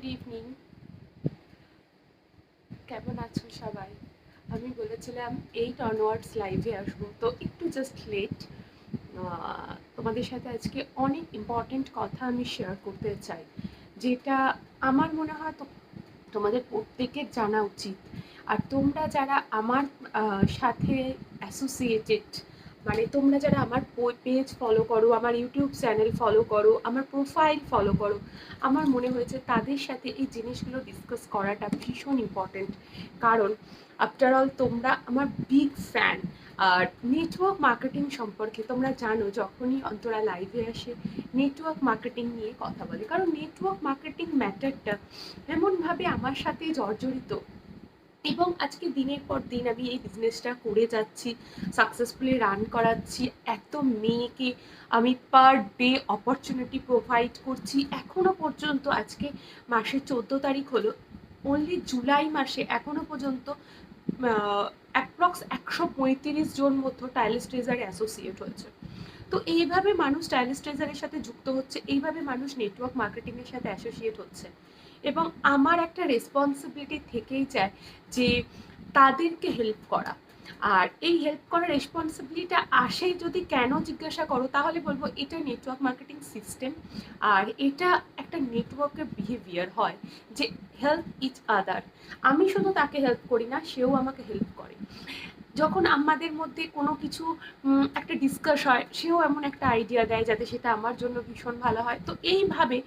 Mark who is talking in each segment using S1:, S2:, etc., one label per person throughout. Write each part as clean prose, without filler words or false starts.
S1: Good evening. কেমন আছো সবাই? আমি বলেছিলাম 8 অনওয়ার্ডস লাইভে আসবো, তো একটু জাস্ট লেট। তোমাদের সাথে আজকে অনেক ইম্পর্টেন্ট কথা আমি শেয়ার করতে চাই, যেটা আমার মনে হয় তো তোমাদের প্রত্যেকের জানা উচিত। আর তোমরা যারা আমার সাথে অ্যাসোসিয়েটেড, মানে তোমরা যারা আমার পেজ ফলো করো, আমার ইউটিউব চ্যানেল ফলো করো, আমার প্রোফাইল ফলো করো, আমার মনে হয়েছে তাদের সাথে এই জিনিসগুলো ডিসকাস করাটা ভীষণ ইম্পর্টেন্ট। কারণ আফটার অল তোমরা আমার বিগ ফ্যান। আর নেটওয়ার্ক মার্কেটিং সম্পর্কে তোমরা জানো, যখনই অন্তরা লাইভে আসে নেটওয়ার্ক মার্কেটিং নিয়ে কথা বলে, কারণ নেটওয়ার্ক মার্কেটিং ম্যাটারটা এমনভাবে আমার সাথে জর্জরিত। এবং আজকে দিনের পর দিন আমি এই বিজনেসটা করে যাচ্ছি, সাকসেসফুলি রান করাচ্ছি, এত মেয়েকে আমি পার ডে অপরচুনিটি প্রোভাইড করছি। এখনো পর্যন্ত আজকে মাসের 14 তারিখ হলো, অনলি জুলাই মাসে এখনো পর্যন্ত অ্যাপ্রক্স 135 জন মতো টাইলস ট্রেজারে অ্যাসোসিয়েট হয়েছে। তো এইভাবে মানুষ টাইলস ট্রেজারের সাথে যুক্ত হচ্ছে, এইভাবে মানুষ নেটওয়ার্ক মার্কেটিংয়ের সাথে অ্যাসোসিয়েট হচ্ছে। এবং আমার একটা রেসপন্সিবিলিটি থেকেই যায় যে তাদেরকে হেল্প করা। আর এই হেল্প করার রেসপন্সিবিলিটিটা আসে যদি কেন জিজ্ঞাসা করো, তাহলে বলবো এটা নেটওয়ার্ক মার্কেটিং সিস্টেম। আর এটা একটা নেটওয়ার্কের বিহেভিয়ার হয় যে হেল্প ইচ আদার। আমি শুধু তাকে হেল্প করি না, সেও আমাকে হেল্প করে। যখন আমাদের মধ্যে কোনো কিছু একটা ডিসকাস হয়, সেও এমন একটা আইডিয়া দেয় যাতে সেটা আমার জন্য ভীষণ ভালো হয়। তো এইভাবে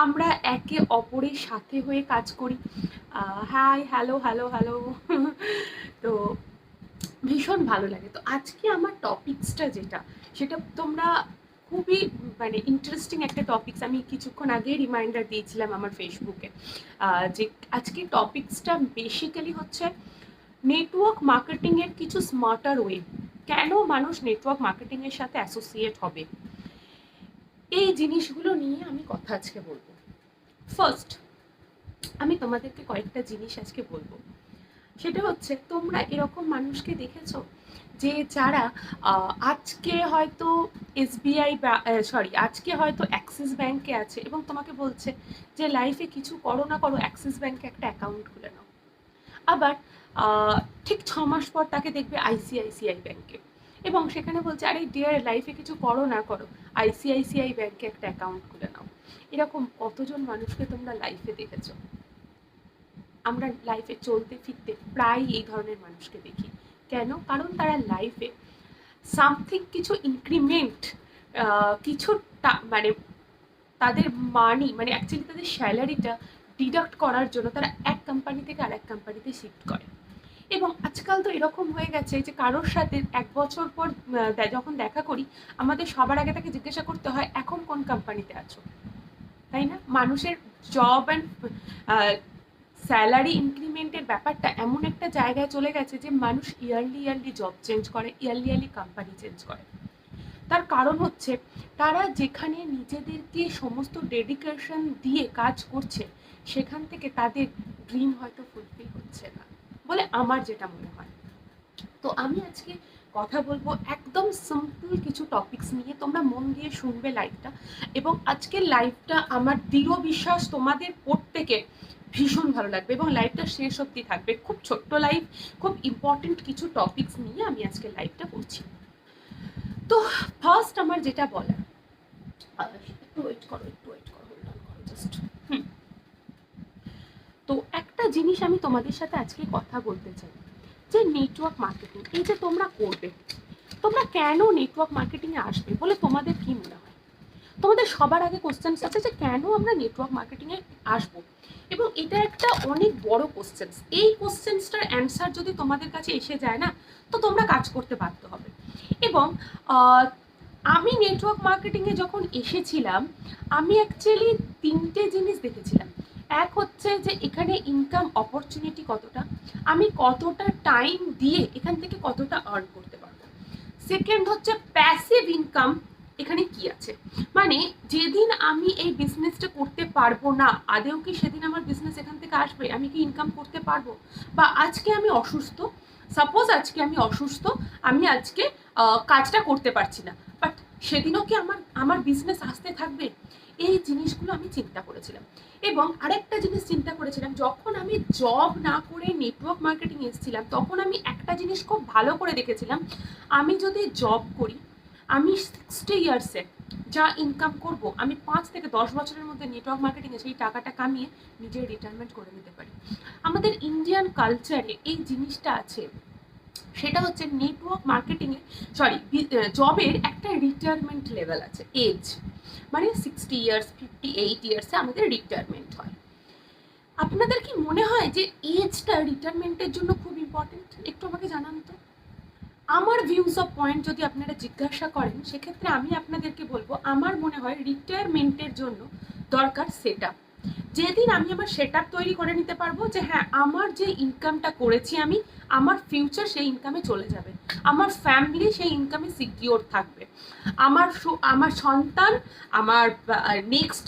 S1: আমরা একে অপরের সাথে হয়ে কাজ করি। Hi, hello hello hello. তো ভীষণ ভালো লাগে। তো আজকে আমার টপিকসটা যেটা, সেটা তোমরা খুবই মানে ইন্টারেস্টিং একটা টপিকস, আমি কিছুক্ষণ আগে রিমাইন্ডার দিয়েছিলাম আমার ফেসবুকে, যে আজকে টপিকসটা বেসিক্যালি হচ্ছে নেটওয়ার্ক মার্কেটিংয়ের কিছু স্মার্টার ওয়ে। কেন মানুষ নেটওয়ার্ক মার্কেটিংয়ের সাথে অ্যাসোসিয়েট হবে, এই জিনিসগুলো নিয়ে আমি কথা আজকে বলবো। ফার্স্ট আমি তোমাদেরকে কয়েকটা জিনিস আজকে বলবো। সেটা হচ্ছে, তোমরা এরকম মানুষকে দেখেছো যে যারা আজকে হয়তো এসবিআই আজকে হয়তো অ্যাক্সিস ব্যাংকে আছে এবং তোমাকে বলছে যে লাইফে কিছু করো না করো অ্যাক্সিস ব্যাংকে একটা অ্যাকাউন্ট খুলে নাও। আবার ঠিক 6 মাস পর তাকে দেখবে আইসিআইসিআই ব্যাংকে, এবং সেখানে বলছে আরে ডিয়ার, লাইফে কিছু করো না করো আইসিআইসিআই ব্যাংকে একটা অ্যাকাউন্ট খুলে নাও। এরকম কতজন মানুষকে তোমরা লাইফে দেখেছো? আমরা লাইফে চলতে ফিরতে প্রায় এই ধরনের মানুষকে দেখি। কেন? কারণ তারা লাইফে সামথিং কিছু ইনক্রিমেন্ট, কিছু মানে তাদের মানি, মানে অ্যাকচুয়ালি তাদের স্যালারিটা ডিডাক্ট করার জন্য তারা এক কোম্পানি থেকে আর এক কোম্পানিতে শিফট করে। এবং আজকাল তো এরকম হয়ে গেছে যে কারোর সাথে 1 বছর পর যখন দেখা করি, আমাদের সবার আগে তাকে জিজ্ঞাসা করতে হয় এখন কোন কোম্পানিতে আছো, তাই না? মানুষের জব অ্যান্ড স্যালারি ইনক্রিমেন্টের ব্যাপারটা এমন একটা জায়গায় চলে গেছে যে মানুষ ইয়ারলি জব চেঞ্জ করে, ইয়ারলি কোম্পানি চেঞ্জ করে। তার কারণ হচ্ছে তারা যেখানে নিজেদেরকে সমস্ত ডেডিকেশন দিয়ে কাজ করছে, সেখান থেকে তাদের ড্রিম হয়তো ফুলফিল হচ্ছে না বলে আমার যেটা মনে হয়। তো আমি আজকে কথা বলবো একদম সিম্পল কিছু টপিকস নিয়ে, তোমরা মন দিয়ে শুনবে লাইভটা। এবং আজকের লাইভটা আমার দৃঢ় বিশ্বাস তোমাদের প্রত্যেকের ভীষণ ভালো লাগবে এবং লাইভটা শেষ অবধি থাকবে। খুব ছোট্ট লাইভ, খুব ইম্পর্টেন্ট কিছু টপিকস নিয়ে আমি আজকে লাইভটা করছি। তো ফার্স্ট আমার যেটা বলার, একটু ওয়েট করো জাস্ট। তো একটা জিনিস আমি তোমাদের সাথে আজকে কথা বলতে চাই, যে নেটওয়ার্ক মার্কেটিং এই যে তোমরা করবে, তোমরা কেন নেটওয়ার্ক মার্কেটিংয়ে আসবে বলে তোমাদের কি মনে হয়? তোমাদের সবার আগে কোশ্চেন আছে যে কেন আমরা নেটওয়ার্ক মার্কেটিংয়ে আসবো, এবং এটা একটা অনেক বড় কোশ্চেন। এই কোশ্চেনটার অ্যান্সার যদি তোমাদের কাছে এসে যায় না, তো তোমরা কাজ করতে বাধ্য হবে। এবং আমি নেটওয়ার্ক মার্কেটিংয়ে যখন এসেছিলাম, আমি অ্যাকচুয়ালি 3টে জিনিস দেখেছিলাম। এক হচ্ছে যে এখানে ইনকাম অপরচুনিটি কতটা, আমি কতটা টাইম দিয়ে এখান থেকে কতটা আর্ন করতে পারবো। সেকেন্ড হচ্ছে প্যাসিভ ইনকাম, এখানে কি আছে, মানে যেদিন আমি এই বিজনেসটা করতে পারবো না, আদেও কি সেদিন আমার বিজনেস এখান থেকে আসবে? আমি কি ইনকাম করতে পারবো? বা আজকে আমি অসুস্থ, সাপোজ আজকে আমি অসুস্থ, আমি আজকে কাজটা করতে পারছি না, বাট সেদিনও কি আমার আমার বিজনেস আসতে থাকবে? এই জিনিসগুলো আমি চিন্তা করেছিলাম। এবং আরেকটা জিনিস চিন্তা করেছিলাম, যখন আমি জব না করে নেটওয়ার্ক মার্কেটিং এসেছিলাম, তখন আমি একটা জিনিস খুব ভালো করে দেখেছিলাম, আমি যদি জব করি, আমি 60 ইয়ার্সে যা ইনকাম করব, আমি 5 থেকে 10 বছরের মধ্যে নেটওয়ার্ক মার্কেটিংয়ে সেই টাকাটা কামিয়ে নিজের রিটায়ারমেন্ট করে নিতে পারি। আমাদের ইন্ডিয়ান কালচারে এই জিনিসটা আছে, সেটা হচ্ছে নেটওয়ার্ক মার্কেটিংয়ে জবের একটা রিটায়ারমেন্ট লেভেল আছে, এজ, মানে 60 ইয়ার্স 58 ইয়ার্সে আমাদের রিটায়ারমেন্ট হয়। আপনাদের কি মনে হয় যে এজটা রিটায়ারমেন্টের জন্য খুব ইম্পর্টেন্ট? একটু আমাকে জানান তো। আমার ভিউজ অফ পয়েন্ট যদি আপনারা জিজ্ঞাসা করেন, সেক্ষেত্রে আমি আপনাদেরকে বলবো, আমার মনে হয় রিটায়ারমেন্টের জন্য দরকার সেট আপ। যেদিন আমি আমার সেট আপ তৈরি করে নিতে পারবো যে হ্যাঁ, আমার যে ইনকামটা করেছি আমি, আমার ফিউচার সেই ইনকামে চলে যাবে, আমার ফ্যামিলি সেই ইনকামে সিকিওর থাকবে, আমার সন্তান, আমার নেক্সট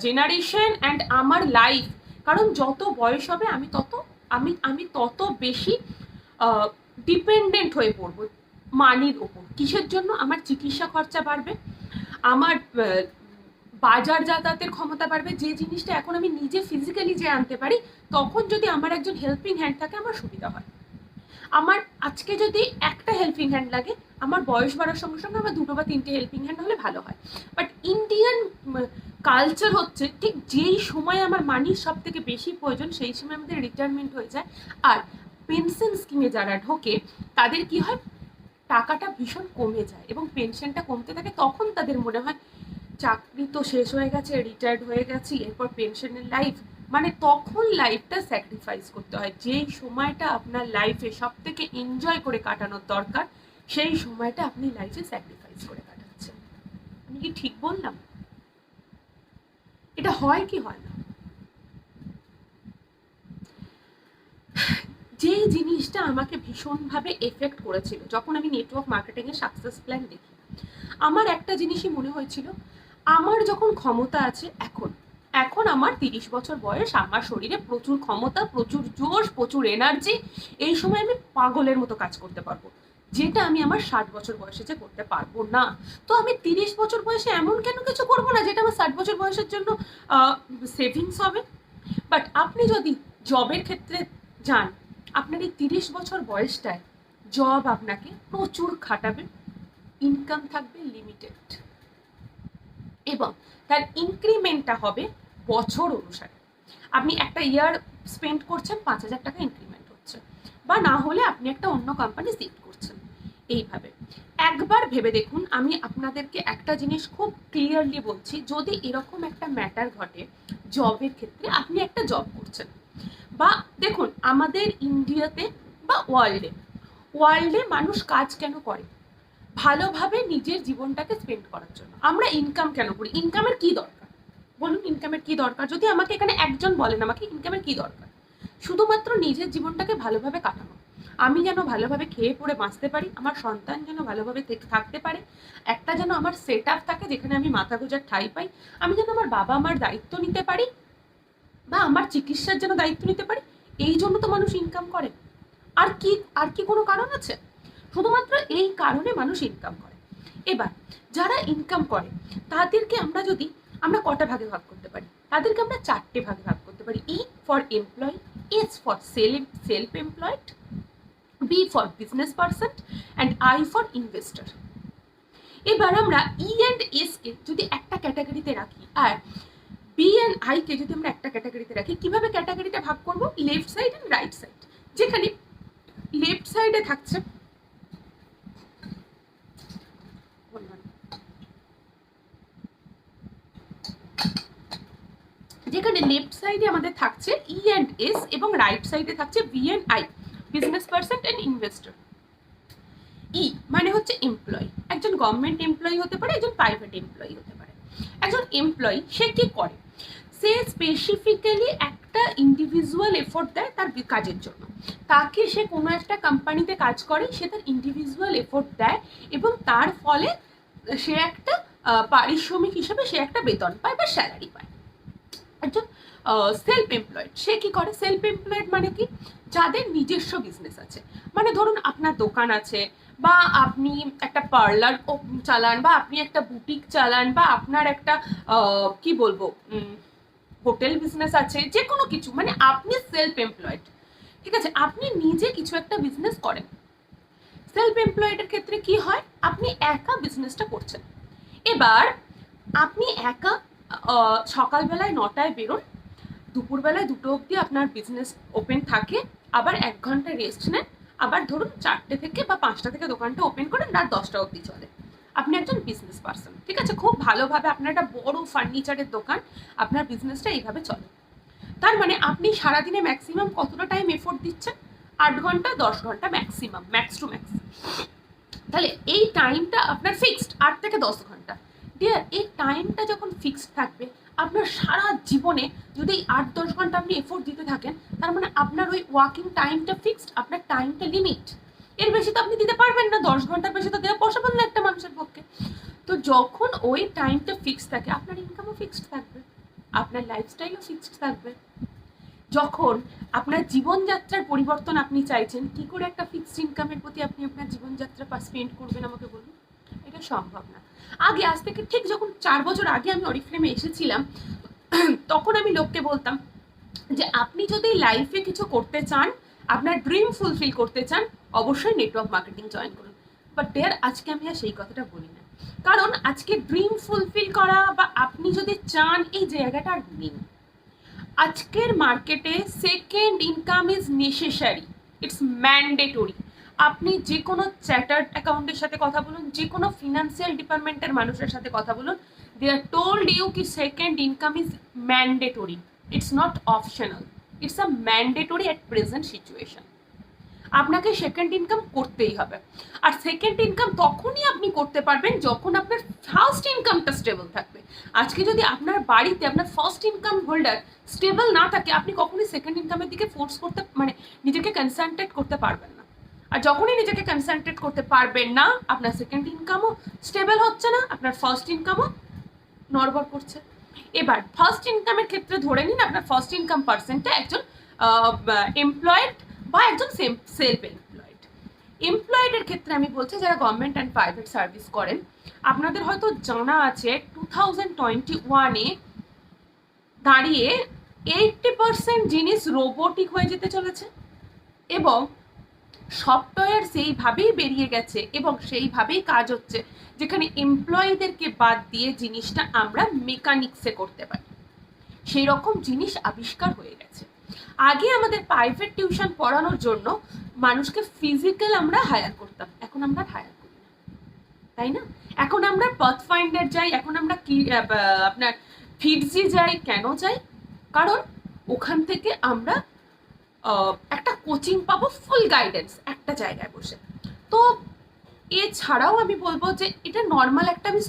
S1: জেনারেশন অ্যান্ড আমার লাইফ, কারণ যত বয়স হবে আমি তত বেশি ডিপেন্ডেন্ট হয়ে পড়বো মানির ওপর। কিসের জন্য? আমার চিকিৎসা খরচা বাড়বে, আমার বাজার যাতায়াতের ক্ষমতা বাড়বে, যে জিনিসটা এখন আমি নিজে ফিজিক্যালি যে আনতে পারি, তখন যদি আমার একজন হেল্পিং হ্যান্ড থাকে আমার সুবিধা হয়। আমার আজকে যদি একটা হেল্পিং হ্যান্ড লাগে, আমার বয়স বাড়ার সঙ্গে সঙ্গে আমার 2 বা 3টে হেল্পিং হ্যান্ড হলে ভালো হয়। বাট ইন্ডিয়ান কালচার হচ্ছে, ঠিক যেই সময় আমার মানির সব থেকে বেশি প্রয়োজন, সেই সময় আমাদের রিটায়ারমেন্ট হয়ে যায়। আর পেনশন স্কিমে যারা ঢোকে, তাদের কি হয়, টাকাটা ভীষণ কমে যায় এবং পেনশনটা কমতে থাকে। তখন তাদের মনে হয় চাকরি তো শেষ হয়ে গেছে, রিটায়ার্ড হয়ে গেছি, এরপর পেনশনের লাইফ, মানে তখন লাইফটা স্যাক্রিফাইস করতে হয়। যেই সময়টা আপনার লাইফে সব থেকে এনজয় করে কাটানোর দরকার, সেই সময়টা আপনি লাইফে স্যাক্রিফাইস করে কাটাচ্ছেন। আমি কি ঠিক বললাম? এটা হয় কি হয় না? যেই জিনিসটা আমাকে ভীষণভাবে এফেক্ট করেছিল যখন আমি নেটওয়ার্ক মার্কেটিংয়ের সাকসেস প্ল্যান দেখি, আমার একটা জিনিসই মনে হয়েছিল, আমার যখন ক্ষমতা আছে, এখন আমার 30 বছর বয়স, আমার শরীরে প্রচুর ক্ষমতা, প্রচুর জোশ, প্রচুর এনার্জি, এই সময় আমি পাগলের মতো কাজ করতে পারবো, যেটা আমি আমার 60 বছর বয়সে যে করতে পারবো না। তো আমি 30 বছর বয়সে এমন কেন কিছু করবো না যেটা আমার 60 বছর বয়সের জন্য সেভিংস হবে? বাট আপনি যদি জবের ক্ষেত্রে যান, আপনার এই 30 বছর বয়সটায় জব আপনাকে প্রচুর খাটাবে, ইনকাম থাকবে লিমিটেড, এবং তার ইনক্রিমেন্টটা হবে বছর অনুসারে। আপনি একটা ইয়ার স্পেন্ড করছেন, 5,000 টাকা ইনক্রিমেন্ট হচ্ছে, বা না হলে আপনি একটা অন্য কোম্পানি শিফট করছেন। এইভাবে একবার ভেবে দেখুন। আমি আপনাদেরকে একটা জিনিস খুব ক্লিয়ারলি বলছি, যদি এরকম একটা ম্যাটার ঘটে জবের ক্ষেত্রে, আপনি একটা জব করছেন, বা দেখুন আমাদের ইন্ডিয়াতে বা ওয়ার্ল্ডে মানুষ কাজ কেন করে? ভালোভাবে নিজের জীবনটাকে স্পেন্ড করার জন্য। আমরা ইনকাম কেন করি? ইনকামের কি দরকার বলুন? ইনকামের কি দরকার? যদি আমাকে এখানে একজন বলেন আমাকে ইনকামের কি দরকার, শুধুমাত্র নিজের জীবনটাকে ভালোভাবে কাটানো, আমি যেন ভালোভাবে খেয়ে পড়ে বাঁচতে পারি, আমার সন্তান যেন ভালোভাবে থাকতে পারে, একটা যেন আমার সেট আপ থাকে যেখানে আমি মাথা গোঁজার ঠাঁই পাই, আমি যেন আমার বাবা মার দায়িত্ব নিতে পারি, বা আমার চিকিৎসার যেন দায়িত্ব নিতে পারি। এই জন্য তো মানুষ ইনকাম করে। আর কি কোনো কারণ আছে? শুধুমাত্র এই কারণে মানুষ ইনকাম করে। এবার যারা ইনকাম করে তাদেরকে আমরা কটা ভাগে ভাগ করতে পারি? তাদেরকে আমরা 4টে ভাগে ভাগ করতে পারি। E for employee, S for self employed, B for business person, and I for investor. এবার আমরা ই অ্যান্ড এস কে যদি একটা ক্যাটাগরিতে রাখি, আর বি অ্যান্ড আই কে যদি আমরা একটা ক্যাটাগরিতে রাখি, কিভাবে ক্যাটাগরিটা ভাগ করব? Left side and right side. যেখানে লেফট সাইডে থাকছে, যেখানে লেফট সাইডে আমাদের থাকছে ই অ্যান্ড এস, এবং রাইট সাইডে থাকছে B and I, business person and investor. E মানে হচ্ছে এমপ্লয়ি, একজন গভর্নমেন্ট এমপ্লয়ি হতে পারে, একজন প্রাইভেট এমপ্লয়ি হতে পারে। একজন এমপ্লয়ি সে কি করে? সে স্পেসিফিক্যালি একটা ইন্ডিভিজুয়াল এফোর্ট দেয় তার কাজের জন্য। তাকে সে কোনো একটা কোম্পানিতে কাজ করে, সে তার ইন্ডিভিজুয়াল এফোর্ট দেয়, এবং তার ফলে সে একটা পারিশ্রমিক হিসেবে সে একটা বেতন পায় বা স্যালারি পায়। একজন সেলফ এমপ্লয়েড, সে কি করে? সেলফ এমপ্লয়েড মানে কি? যাদের নিজস্ব বিজনেস আছে, মানে ধরুন আপনার দোকান আছে, বা আপনি একটা পার্লার চালান, বা আপনি একটা বুটিক চালান, বা আপনার একটা কি বলবো হোটেল বিজনেস আছে, যে কোনো কিছু, মানে আপনি সেলফ এমপ্লয়েড, ঠিক আছে, আপনি নিজে কিছু একটা বিজনেস করেন। সেলফ এমপ্লয়েডের ক্ষেত্রে কি হয়, আপনি একা বিজনেসটা করছেন। এবার আপনি একা সকালবেলায় 9টায় বেরোন, দুপুরবেলায় 2টো অবধি আপনার বিজনেস ওপেন থাকে, আবার 1 ঘন্টা রেস্ট নেন, আবার ধরুন 4টে থেকে বা 5টা থেকে দোকানটা ওপেন করেন, রাত 10টা অবধি চলে। আপনি একজন বিজনেস পার্সন, ঠিক আছে, খুব ভালোভাবে আপনার একটা বড় ফার্নিচারের দোকান, আপনার বিজনেসটা এইভাবে চলে। তার মানে আপনি সারাদিনে ম্যাক্সিমাম কতটা টাইম এফোর্ট দিচ্ছেন? 8 ঘন্টা, 10 ঘন্টা ম্যাক্সিমাম, ম্যাক্স টু ম্যাক্স। তাহলে এই টাইমটা আপনার ফিক্সড, 8 থেকে 10 ঘন্টা। ডিয়ার, এই টাইমটা যখন ফিক্সড থাকবে, আপনার সারা জীবনে যদি 8-10 ঘন্টা আপনি এফোর্ট দিতে থাকেন, তার মানে আপনার ওই ওয়ার্কিং টাইমটা ফিক্সড, আপনার টাইমটা লিমিট। এর বেশি তো আপনি দিতে পারবেন না, 10 ঘন্টার বেশি তো দেওয়া পসিবল না একটা মানুষের পক্ষে। তো যখন ওই টাইমটা ফিক্সড থাকে, আপনার ইনকামও ফিক্সড থাকবে, আপনার লাইফস্টাইলও ফিক্সড থাকবে। যখন আপনার জীবনযাত্রার পরিবর্তন আপনি চাইছেন, কি করে একটা ফিক্সড ইনকামের প্রতি আপনি আপনার জীবনযাত্রা স্পেন্ড করবেন আমাকে বলুন? এটা সম্ভব না। আগে, আজ থেকে ঠিক যখন 4 বছর আগে আমি অরিফ্লেমে এসেছিলাম, তখন আমি লোককে বলতাম যে আপনি যদি লাইফে কিছু করতে চান, আপনার ড্রিম ফুলফিল করতে চান, অবশ্যই নেটওয়ার্ক মার্কেটিং জয়েন করুন। বাট দেয়ার, আজকে আমি আর সেই কথাটা বলি না, কারণ আজকে ড্রিম ফুলফিল করা বা আপনি যদি চান, এই জায়গাটা আর নেই। আজকের মার্কেটে second income is necessary, it's mandatory. আপনি যে কোনো চ্যাটার্ড অ্যাকাউন্টের সাথে কথা বলুন, যে কোনো ফিনান্সিয়াল ডিপার্টমেন্টের মানুষের সাথে কথা বলুন, দে আর টোল্ড ইউ কি second income is mandatory, it's not optional, it's a mandatory at present situation. আপনাকে সেকেন্ড ইনকাম করতেই হবে। আর সেকেন্ড ইনকাম তখনই আপনি করতে পারবেন যখন আপনার ফার্স্ট ইনকামটা স্টেবল থাকবে। আজকে যদি আপনার বাড়িতে আপনার ফার্স্ট ইনকাম হোল্ডার স্টেবল না থাকে, আপনি কখনোই সেকেন্ড ইনকামের দিকে ফোর্স করতে, মানে নিজেকে কনসেন্ট্রেট করতে পারবেন না। আর যখনই নিজেকে কনসেন্ট্রেট করতে পারবেন না, আপনার সেকেন্ড ইনকামও স্টেবল হচ্ছে না, আপনার ফার্স্ট ইনকামও নড়বড় করছে। এবার ফার্স্ট ইনকামের ক্ষেত্রে ধরে নিন আপনার ফার্স্ট ইনকাম পার্সেন্টটা একজন এমপ্লয়েড বা একজন সেলফ এমপ্লয়েড। এমপ্লয়েডের ক্ষেত্রে আমি বলছি, যারা গভর্নমেন্ট অ্যান্ড প্রাইভেট সার্ভিস করেন, আপনাদের হয়তো জানা আছে 2021-এ দাঁড়িয়ে 80% জিনিস রোবোটিক হয়ে যেতে চলেছে, এবং সফটওয়্যার সেইভাবেই বেরিয়ে গেছে এবং সেইভাবেই কাজ হচ্ছে, যেখানে এমপ্লয়ীদেরকে বাদ দিয়ে জিনিসটা আমরা মেকানিক্সে করতে পারি। সেই রকম জিনিস আবিষ্কার হয়ে গেছে। আগে আমাদের প্রাইভেট টিউশন পড়ানোর জন্য মানুষকে ফিজিক্যাল আমরা হায়ার করতাম, এখন আমরা হায়ার করি না, তাই না? এখন আমরা পাথফাইন্ডার যাই, এখন আমরা কি আপনার ফিটজি যাই। কেন যাই? কারণ ওখান থেকে আমরা একটা কোচিং পাবো, ফুল গাইডেন্স একটা জায়গায় বসে। তো এছাড়াও আমি বলবো যে এটা নর্মাল একটা, আমি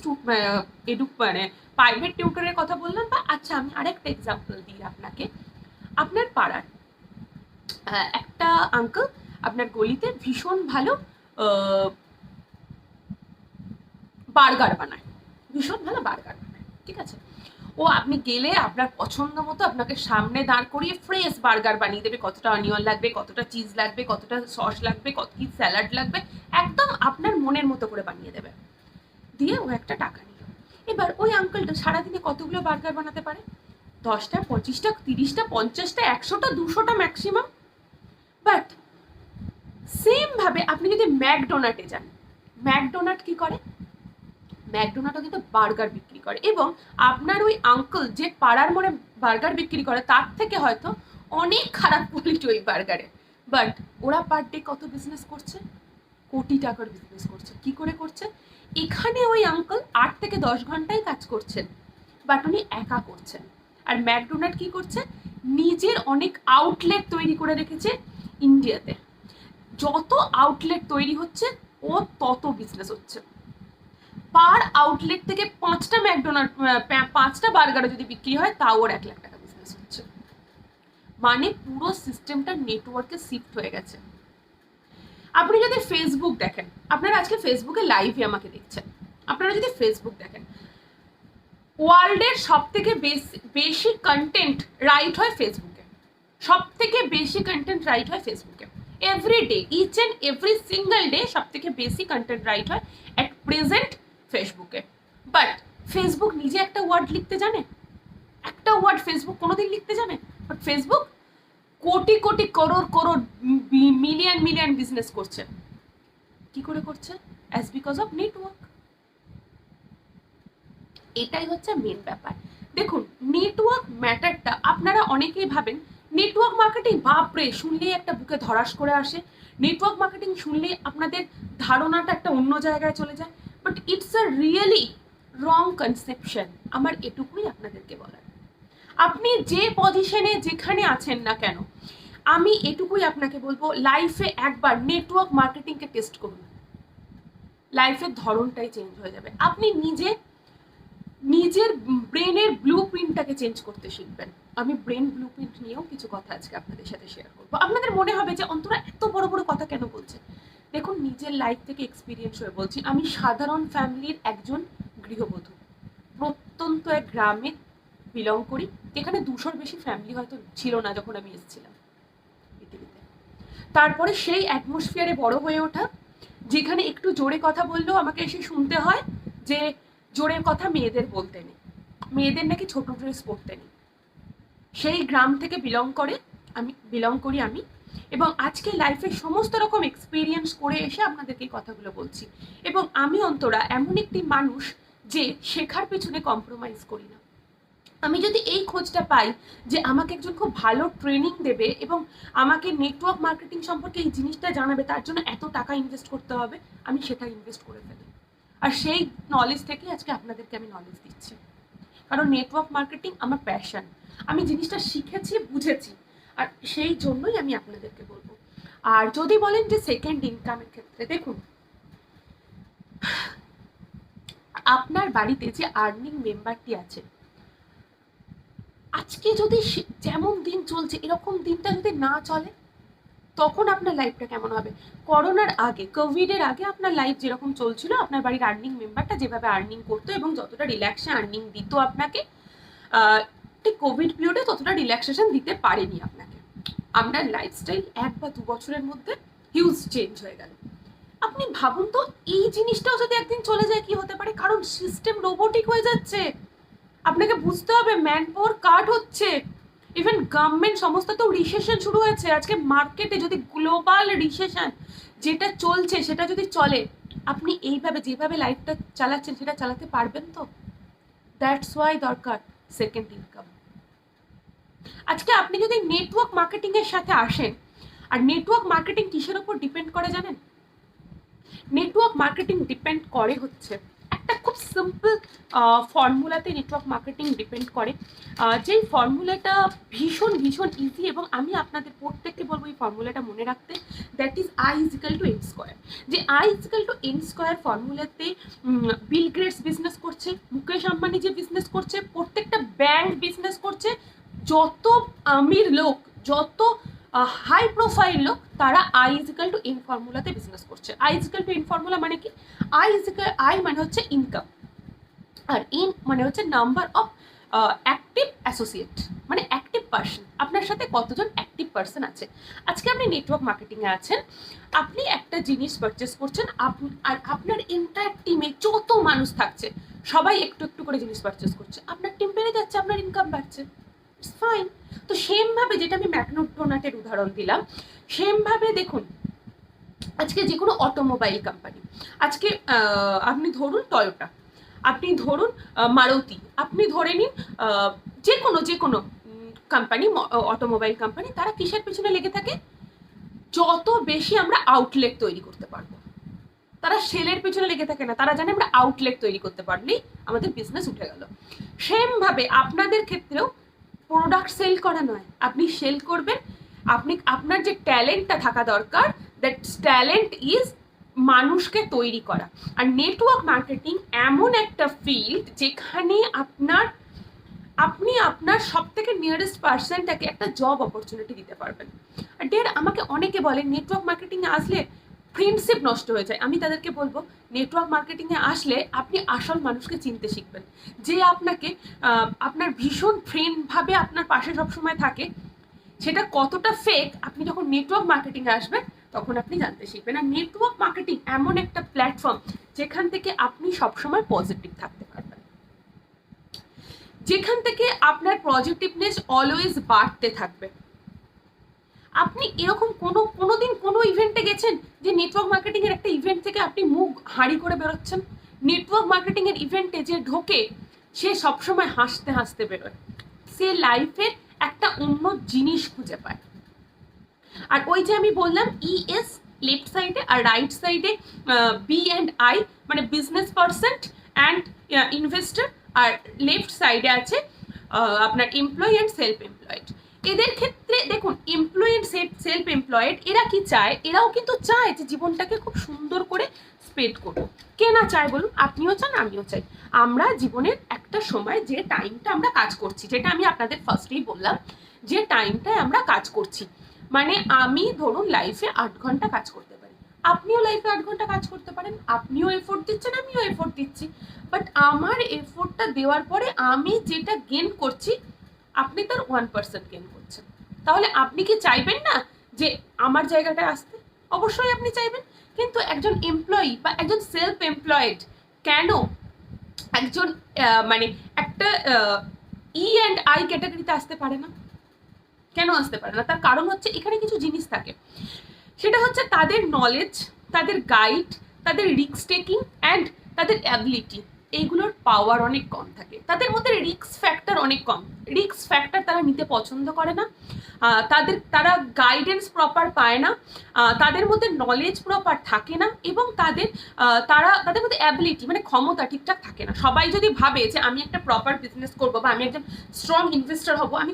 S1: মানে প্রাইভেট টিউটরের কথা বললাম, বা আচ্ছা আমি আরেকটা এক্সাম্পল দিই আপনাকে। আপনার পাড়ার একটা আঙ্কেল আপনার গলিতে ভীষণ ভালো বার্গার বানায়, ভীষণ ভালো বার্গার বানায়, ঠিক আছে। ও আপনি গেলে আপনার পছন্দ মতো আপনাকে সামনে দাঁড় করিয়ে ফ্রেশ বার্গার বানিয়ে দেবে, কতটা অনিয়ন লাগবে, কতটা চিজ লাগবে, কতটা সস লাগবে, কত কি স্যালাড লাগবে, একদম আপনার মনের মতো করে বানিয়ে দেবে। দিয়ে ও একটা টাকা নিল। এবার ওই আঙ্কেলটা সারাদিনে কতগুলো বার্গার বানাতে পারে? 10টা, 25টা, 30টা, 50টা, 100টা, 200টা ম্যাক্সিমাম। বাট সেম ভাবে আপনি যদি ম্যাকডোনাল্ডে যান, ম্যাকডোনাল্ড কি করে? ম্যাকডোনাল্ডও কিন্তু বার্গার বিক্রি করে, এবং আপনার ওই আঙ্কেল যে পাড়ার মোড়ে বার্গার বিক্রি করে, তার থেকে হয়তো অনেক খারাপ কোয়ালিটি ওই বার্গারে। বাট ওরা পার ডে কত বিজনেস করছে? কোটি টাকার বিজনেস করছে। কি করে করছে? এখানে ওই আঙ্কেল 8 থেকে 10 ঘন্টায় কাজ করছেন, বাট উনি একা করছেন। আর ম্যাকডোনাল্ড কি করছে? নিজের অনেক আউটলেট তৈরি করে রেখেছে ইন্ডিয়াতে। যত আউটলেট তৈরি হচ্ছে, ও তত বিজনেস হচ্ছে। পার আউটলেট থেকে 5টা ম্যাকডোনাল্ড, 5টা বার্গারও যদি বিক্রি হয়, তাও ওর 1 লাখ টাকা বিজনেস হচ্ছে। মানে পুরো সিস্টেমটা নেটওয়ার্কে শিফট হয়ে গেছে। আপনি যদি ফেসবুক দেখেন, আপনারা আজকে ফেসবুকে লাইভে আমাকে দেখছেন, আপনারা যদি ফেসবুক দেখেন, ওয়ার্ল্ডের সব থেকে বেশি কন্টেন্ট রাইট হয় ফেসবুকে, সব থেকে বেশি কন্টেন্ট রাইট হয় ফেসবুকে। Every day, each and every single day সব থেকে বেশি কন্টেন্ট রাইট হয় অ্যাট প্রেজেন্ট ফেসবুকে। বাট ফেসবুক নিজে একটা ওয়ার্ড লিখতে জানে? একটা ওয়ার্ড ফেসবুক কোনোদিন লিখতে জানে? But Facebook crore crore crore crore million million business করছে। কি করে করছে? As because of network. এটাই হচ্ছে মেন ব্যাপার। দেখুন, নেটওয়ার্ক ম্যাটারটা আপনারা অনেকেই ভাবেন নেটওয়ার্ক মার্কেটিং বাপরে শুনলেই একটা বুকে ধরাস করে আসে, নেটওয়ার্ক মার্কেটিং শুনলেই আপনাদের ধারণাটা একটা অন্য জায়গায় চলে যায়। But it's a really wrong conception. আমার এটুকুই আপনাদেরকে বলার। আপনি যে পজিশনে যেখানে আছেন না কেন, আমি এটুকুই আপনাকে বলবো, লাইফে একবার নেটওয়ার্ক মার্কেটিংকে টেস্ট করুন, লাইফের ধরনটাই চেঞ্জ হয়ে যাবে। আপনি নিজের ব্রেনের ব্লু প্রিন্টটাকে চেঞ্জ করতে শিখবেন। আমি ব্রেন ব্লু প্রিন্ট নিয়েও কিছু কথা আজকে আপনাদের সাথে শেয়ার করবো। আপনাদের মনে হবে যে অন্তরা এত বড় বড় কথা কেন বলছে। দেখুন, নিজের লাইফ থেকে এক্সপিরিয়েন্স হয়ে বলছি। আমি সাধারণ ফ্যামিলির একজন গৃহবধূ, প্রত্যন্ত এক গ্রামে বিলং করি, যেখানে 200-র বেশি ফ্যামিলি হয়তো ছিল না যখন আমি এসেছিলাম পৃথিবীতে। তারপরে সেই অ্যাটমসফিয়ারে বড় হয়ে ওঠা, যেখানে একটু জোরে কথা বললেও আমাকে এসে শুনতে হয় যে জোরের কথা মেয়েদের বলতে নেই, মেয়েদের নাকি ছোট ড্রেস পরতে নেই। সেই গ্রাম থেকে বিলং করি আমি, এবং আজকে লাইফের সমস্ত রকম এক্সপিরিয়েন্স করে এসে আপনাদেরকে এই কথাগুলো বলছি। এবং আমি অন্তরা এমন একটি মানুষ যে শেখার পেছনে কম্প্রোমাইজ করি না। আমি যদি এই খোঁজটা পাই যে আমাকে একজন খুব ভালো ট্রেনিং দেবে এবং আমাকে নেটওয়ার্ক মার্কেটিং সম্পর্কে এই জিনিসটা জানাবে, তার জন্য এত টাকা ইনভেস্ট করতে হবে, আমি সেটা ইনভেস্ট করে ফেলি। আর সেই নলেজ থেকে আজকে আপনাদেরকে আমি নলেজ দিচ্ছি, কারণ নেটওয়ার্ক মার্কেটিং আমার প্যাশন। আমি জিনিসটা শিখেছি, বুঝেছি, আর সেই জন্যই আমি আপনাদেরকে বলবো। আর যদি বলেন যে সেকেন্ড ইনকামের ক্ষেত্রে, দেখুন, আপনার বাড়িতে যে আর্নিং মেম্বারটি আছে, আজকে যদি যেমন দিন চলছে এরকম দিনটা যদি না চলে, তখন আপনার লাইফটা কেমন হবে? করোনার আগে, কোভিডের আগে আপনার লাইফ যেরকম চলছিল, আপনার বাড়ির আর্নিং মেম্বারটা যেভাবে আর্নিং করতো এবং যতটা রিল্যাক্সে আর্নিং দিত আপনাকে, ঠিক কোভিড পিরিয়ডে ততটা রিল্যাক্সেশন দিতে পারেনি আপনাকে। আপনার লাইফস্টাইল 1 বা 2 বছরের মধ্যে হিউজ চেঞ্জ হয়ে গেল। আপনি ভাবুন তো, এই জিনিসটাও যদি একদিন চলে যায় কি হতে পারে? কারণ সিস্টেম রোবোটিক হয়ে যাচ্ছে। আপনাকে বুঝতে হবে ম্যান পাওয়ার কাট হচ্ছে। ইভেন গভর্নমেন্ট সমস্ত তো রিসেশন শুরু হয়েছে আজকে মার্কেটে। যদি গ্লোবাল রিসেশন যেটা চলছে সেটা যদি চলে, আপনি এইভাবে যেভাবে লাইফটা চালাচ্ছেন সেটা চালাতে পারবেন তো? দ্যাটস ওয়াই দরকার সেকেন্ড ইনকাম। আজকে আপনি যদি নেটওয়ার্ক মার্কেটিং এর সাথে আসেন, আর নেটওয়ার্ক মার্কেটিং কিসের উপর ডিপেন্ড করে জানেন? নেটওয়ার্ক মার্কেটিং ডিপেন্ড করে হচ্ছে একটা খুব সিম্পল ফর্মুলাতে নেটওয়ার্ক মার্কেটিং ডিপেন্ড করে, যেই ফর্মুলাটা ভীষণ ভীষণ ইজি, এবং আমি আপনাদের প্রত্যেককে বলবো এই ফর্মুলাটা মনে রাখতে। That is I=N²। যে I=N² ফর্মুলাতে বিল গেটস বিজনেস করছে, মুকেশ আম্বানি যে বিজনেস করছে, প্রত্যেকটা ব্যাংক বিজনেস করছে, যত আমির লোক, যত হাই প্রোফাইল লোক, তারা I=N ফর্মুলাতে বিজনেস করছে। I=N ফর্মুলা মানে কি? I মানে হচ্ছে ইনকাম, আর ইন মানে হচ্ছে নাম্বার অফ অ্যাক্টিভ অ্যাসোসিয়েট, মানে অ্যাক্টিভ পার্সন। আপনার সাথে কতজন অ্যাক্টিভ পার্সন আছে। আজকে আপনি নেটওয়ার্ক মার্কেটিংয়ে আছেন, আপনি একটা জিনিস পারচেস করছেন, আর আপনার এন্টায়ার টিমে যত মানুষ থাকছে সবাই একটু একটু করে জিনিস পারচেস করছে, আপনার টিম বেড়ে যাচ্ছে, আপনার ইনকাম বাড়ছে, ইটস ফাইন। তো সেমভাবে, যেটা আমি ম্যাকডোনাল্ডের উদাহরণ দিলাম, সেমভাবে দেখুন আজকে যে কোনো অটোমোবাইল কোম্পানি, আজকে আপনি ধরুন টয়োটা, আপনি ধরুন মারুতি, আপনি ধরে নিন যে কোনো কোম্পানি, অটোমোবাইল কোম্পানি, তারা কিসের পিছনে লেগে থাকে? যত বেশি আমরা আউটলেট তৈরি করতে পারবো। তারা সেলের পিছনে লেগে থাকে না, তারা জানে আমরা আউটলেট তৈরি করতে পারলেই আমাদের বিজনেস উঠে গেল। সেমভাবে আপনাদের ক্ষেত্রেও প্রোডাক্ট সেল করা নয়, আপনি সেল করবেন, আপনার যে ট্যালেন্টটা থাকা দরকার, দ্যাট ট্যালেন্ট ইজ মানুষকে তৈরি করা। আর নেটওয়ার্ক মার্কেটিং এমন একটা ফিল্ড যেখানে আপনি আপনার সব থেকে নিয়ারেস্ট পার্সনটাকে একটা জব অপরচুনিটি দিতে পারবেন। আর আমাকে অনেকে বলেন নেটওয়ার্ক মার্কেটিংয়ে আসলে ফ্রেন্ডশিপ নষ্ট হয়ে যায়। আমি তাদেরকে বলবো নেটওয়ার্ক মার্কেটিংয়ে আসলে আপনি আসল মানুষকে চিনতে শিখবেন, যে আপনাকে আপনার ভীষণ ফ্রেন্ড ভাবে আপনার পাশে সবসময় থাকে, সেটা কতটা ফেক আপনি যখন নেটওয়ার্ক মার্কেটিংয়ে আসবেন তখন আপনি জানতে শিখবেন। আর নেটওয়ার্ক মার্কেটিং এমন একটা প্ল্যাটফর্ম যেখান থেকে আপনি সবসময় পজিটিভ থাকতে পারবেন, যেখান থেকে আপনার পজিটিভনেস অলওয়েজ বাড়তে থাকবে। আপনি এরকম কোনোদিন কোনো ইভেন্টে গেছেন যে নেটওয়ার্ক মার্কেটিং এর একটা ইভেন্ট থেকে আপনি মুখ হাঁড়ি করে বেরোচ্ছেন? নেটওয়ার্ক মার্কেটিং এর ইভেন্টে যে ঢোকে সে সবসময় হাসতে হাসতে বেরোয়, সে লাইফের একটা অন্য জিনিস খুঁজে পায়। আর ওই যে আমি বললাম ইএস লেফট সাইডে আর রাইট সাইডে বি অ্যান্ড আই, মানে বিজনেস পার্সন অ্যান্ড ইনভেস্টর, আর লেফট সাইডে আছে আপনার এমপ্লয়ি অ্যান্ড সেলফ এমপ্লয়েড। এদের ক্ষেত্রে দেখুন, এমপ্লয়ি অ্যান্ড সেলফ এমপ্লয়েড এরা কি চায়? এরাও কিন্তু চায় যে জীবনটাকে খুব সুন্দর করে স্পেন্ড করবো। কে না চায় বলুন? আপনিও চান, আমিও চাই। আমরা জীবনের একটা সময় যে টাইমটা আমরা কাজ করছি, যেটা আমি আপনাদের ফার্স্টেই বললাম, যে টাইমটায় আমরা কাজ করছি, মানে আমি ধরুন লাইফে 8 ঘন্টা কাজ করতে পারি, আপনিও লাইফে 8 ঘন্টা কাজ করতে পারেন, আপনিও এফোর্ট দিচ্ছেন, আমিও এফোর্ট দিচ্ছি, বাট আমার এফোর্টটা দেওয়ার পরে আমি যেটা গেন করছি আপনি তার 1% গেন করছেন। তাহলে আপনি কি চাইবেন না যে আমার জায়গাটায় আসতে? অবশ্যই আপনি চাইবেন। কিন্তু একজন এমপ্লয়ি বা একজন সেলফ এমপ্লয়েড কেন একজন মানে একটা ই অ্যান্ড আই ক্যাটাগরিতে আসতে পারে না? কেন আসতে পারে না? তার কারণ হচ্ছে এখানে কিছু জিনিস থাকে, সেটা হচ্ছে তাদের নলেজ, তাদের গাইড, তাদের রিস্ক টেকিং অ্যান্ড তাদের অ্যাবিলিটি, এইগুলোর পাওয়ার অনেক কম থাকে। তাদের মধ্যে রিস্ক ফ্যাক্টর অনেক কম, রিস্ক ফ্যাক্টর তারা নিতে পছন্দ করে না, তারা গাইডেন্স প্রপার পায় না, তাদের মধ্যে নলেজ প্রপার থাকে না, এবং তাদের মধ্যে অ্যাবিলিটি মানে ক্ষমতা ঠিকঠাক থাকে না। সবাই যদি ভাবে যে আমি একটা প্রপার বিজনেস করবো বা আমি একজন স্ট্রং ইনভেস্টর হব, আমি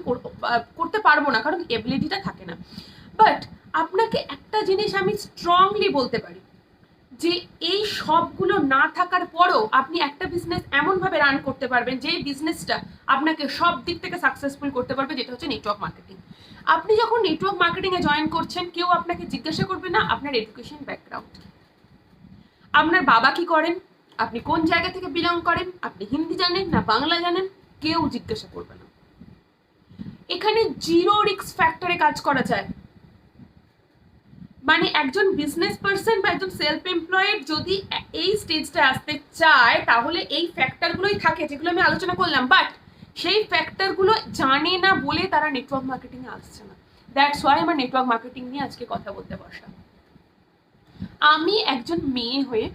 S1: করতে পারবো না, কারণ অ্যাবিলিটিটা থাকে না। বাট আপনাকে একটা জিনিস আমি স্ট্রংলি বলতে পারি, যে এই সবগুলো না থাকার পরও আপনি একটা বিজনেস এমনভাবে রান করতে পারবেন যে বিজনেসটা আপনাকে সব দিক থেকে সাকসেসফুল করতে পারবে, যেটা হচ্ছে নেটওয়ার্ক মার্কেটিং। আপনি যখন নেটওয়ার্ক মার্কেটিংয়ে জয়েন করছেন, কেউ আপনাকে জিজ্ঞাসা করবে না আপনার এডুকেশন ব্যাকগ্রাউন্ড, আপনার বাবা কি করেন, আপনি কোন জায়গা থেকে বিলং করেন, আপনি হিন্দি জানেন না বাংলা জানেন, কেউ জিজ্ঞাসা করবে না। এখানে জিরো রিস্ক ফ্যাক্টরে কাজ করা যায়। মানে একজন বিজনেস পার্সন বা একজন সেলফ এমপ্লয়েড যদি এই স্টেজটা আসতে চায়, তাহলে এই ফ্যাক্টরগুলোই থাকে যেগুলো আমি আলোচনা করলাম, বাট সেই ফ্যাক্টরগুলো জানে না বলে তারা নেটওয়ার্ক মার্কেটিংয়ে আসছে না। দ্যাটস ওয়াই আমার নেটওয়ার্ক মার্কেটিং নিয়ে আজকে কথা বলতে বসা। আমি একজন মেয়ে হয়ে,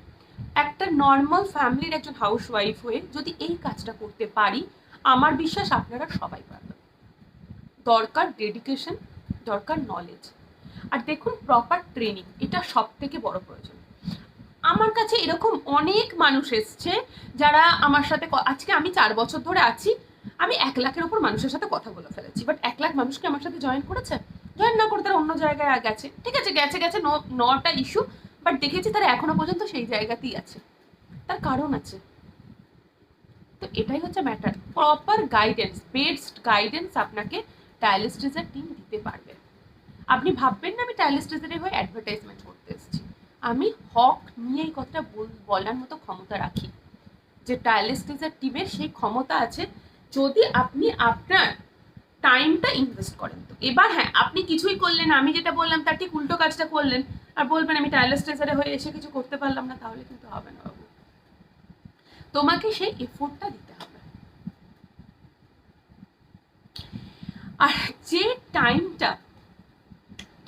S1: একটা নর্মাল ফ্যামিলির একজন হাউস ওয়াইফ হয়ে যদি এই কাজটা করতে পারি, আমার বিশ্বাস আপনারা সবাই পারবেন। দরকার ডেডিকেশন, দরকার নলেজ, আর দেখুন প্রপার ট্রেনিং, এটা সব থেকে বড় প্রয়োজন। আমার কাছে এরকম অনেক মানুষ এসছে যারা আমার সাথে, আজকে আমি 4 বছর ধরে আছি, আমি 1 লাখের ওপর মানুষের সাথে কথা বলে ফেলেছি, বাট 1 লাখ মানুষকে আমার সাথে জয়েন করেছে? জয়েন না করে তারা অন্য জায়গায় গেছে, ঠিক আছে, গেছে নটা ইস্যু, বাট দেখেছি তারা এখনো পর্যন্ত সেই জায়গাতেই আছে। তার কারণ আছে। তো এটাই হচ্ছে matter, proper guidance, best guidance আপনাকে টাইলেস্ট্রিজের টিম দিতে পারবে। আপনি ভাববেন না আমি টাইলেস্ট্রিজের হয়ে অ্যাডভার্টাইজমেন্ট করতে এসেছি। আমি হক নিয়ে এই কথাটা বলার মতো ক্ষমতা রাখি, যে টাইলেস্ট্রিজের টিমের সেই ক্ষমতা আছে যদি আপনি আপনার টাইমটা ইনভেস্ট করেন। তো এবার হ্যাঁ, আপনি কিছুই করলেন, আমি যেটা বললাম তার ঠিক উল্টো কাজটা করলেন, আর বলবেন আমি টাইলেস্ট্রিজের হয়ে এসে কিছু করতে পারলাম না, তাহলে কিন্তু হবে না বাবু। তোমাকে সেই এফোর্টটা দিতে হবে। আর যে টাইমটা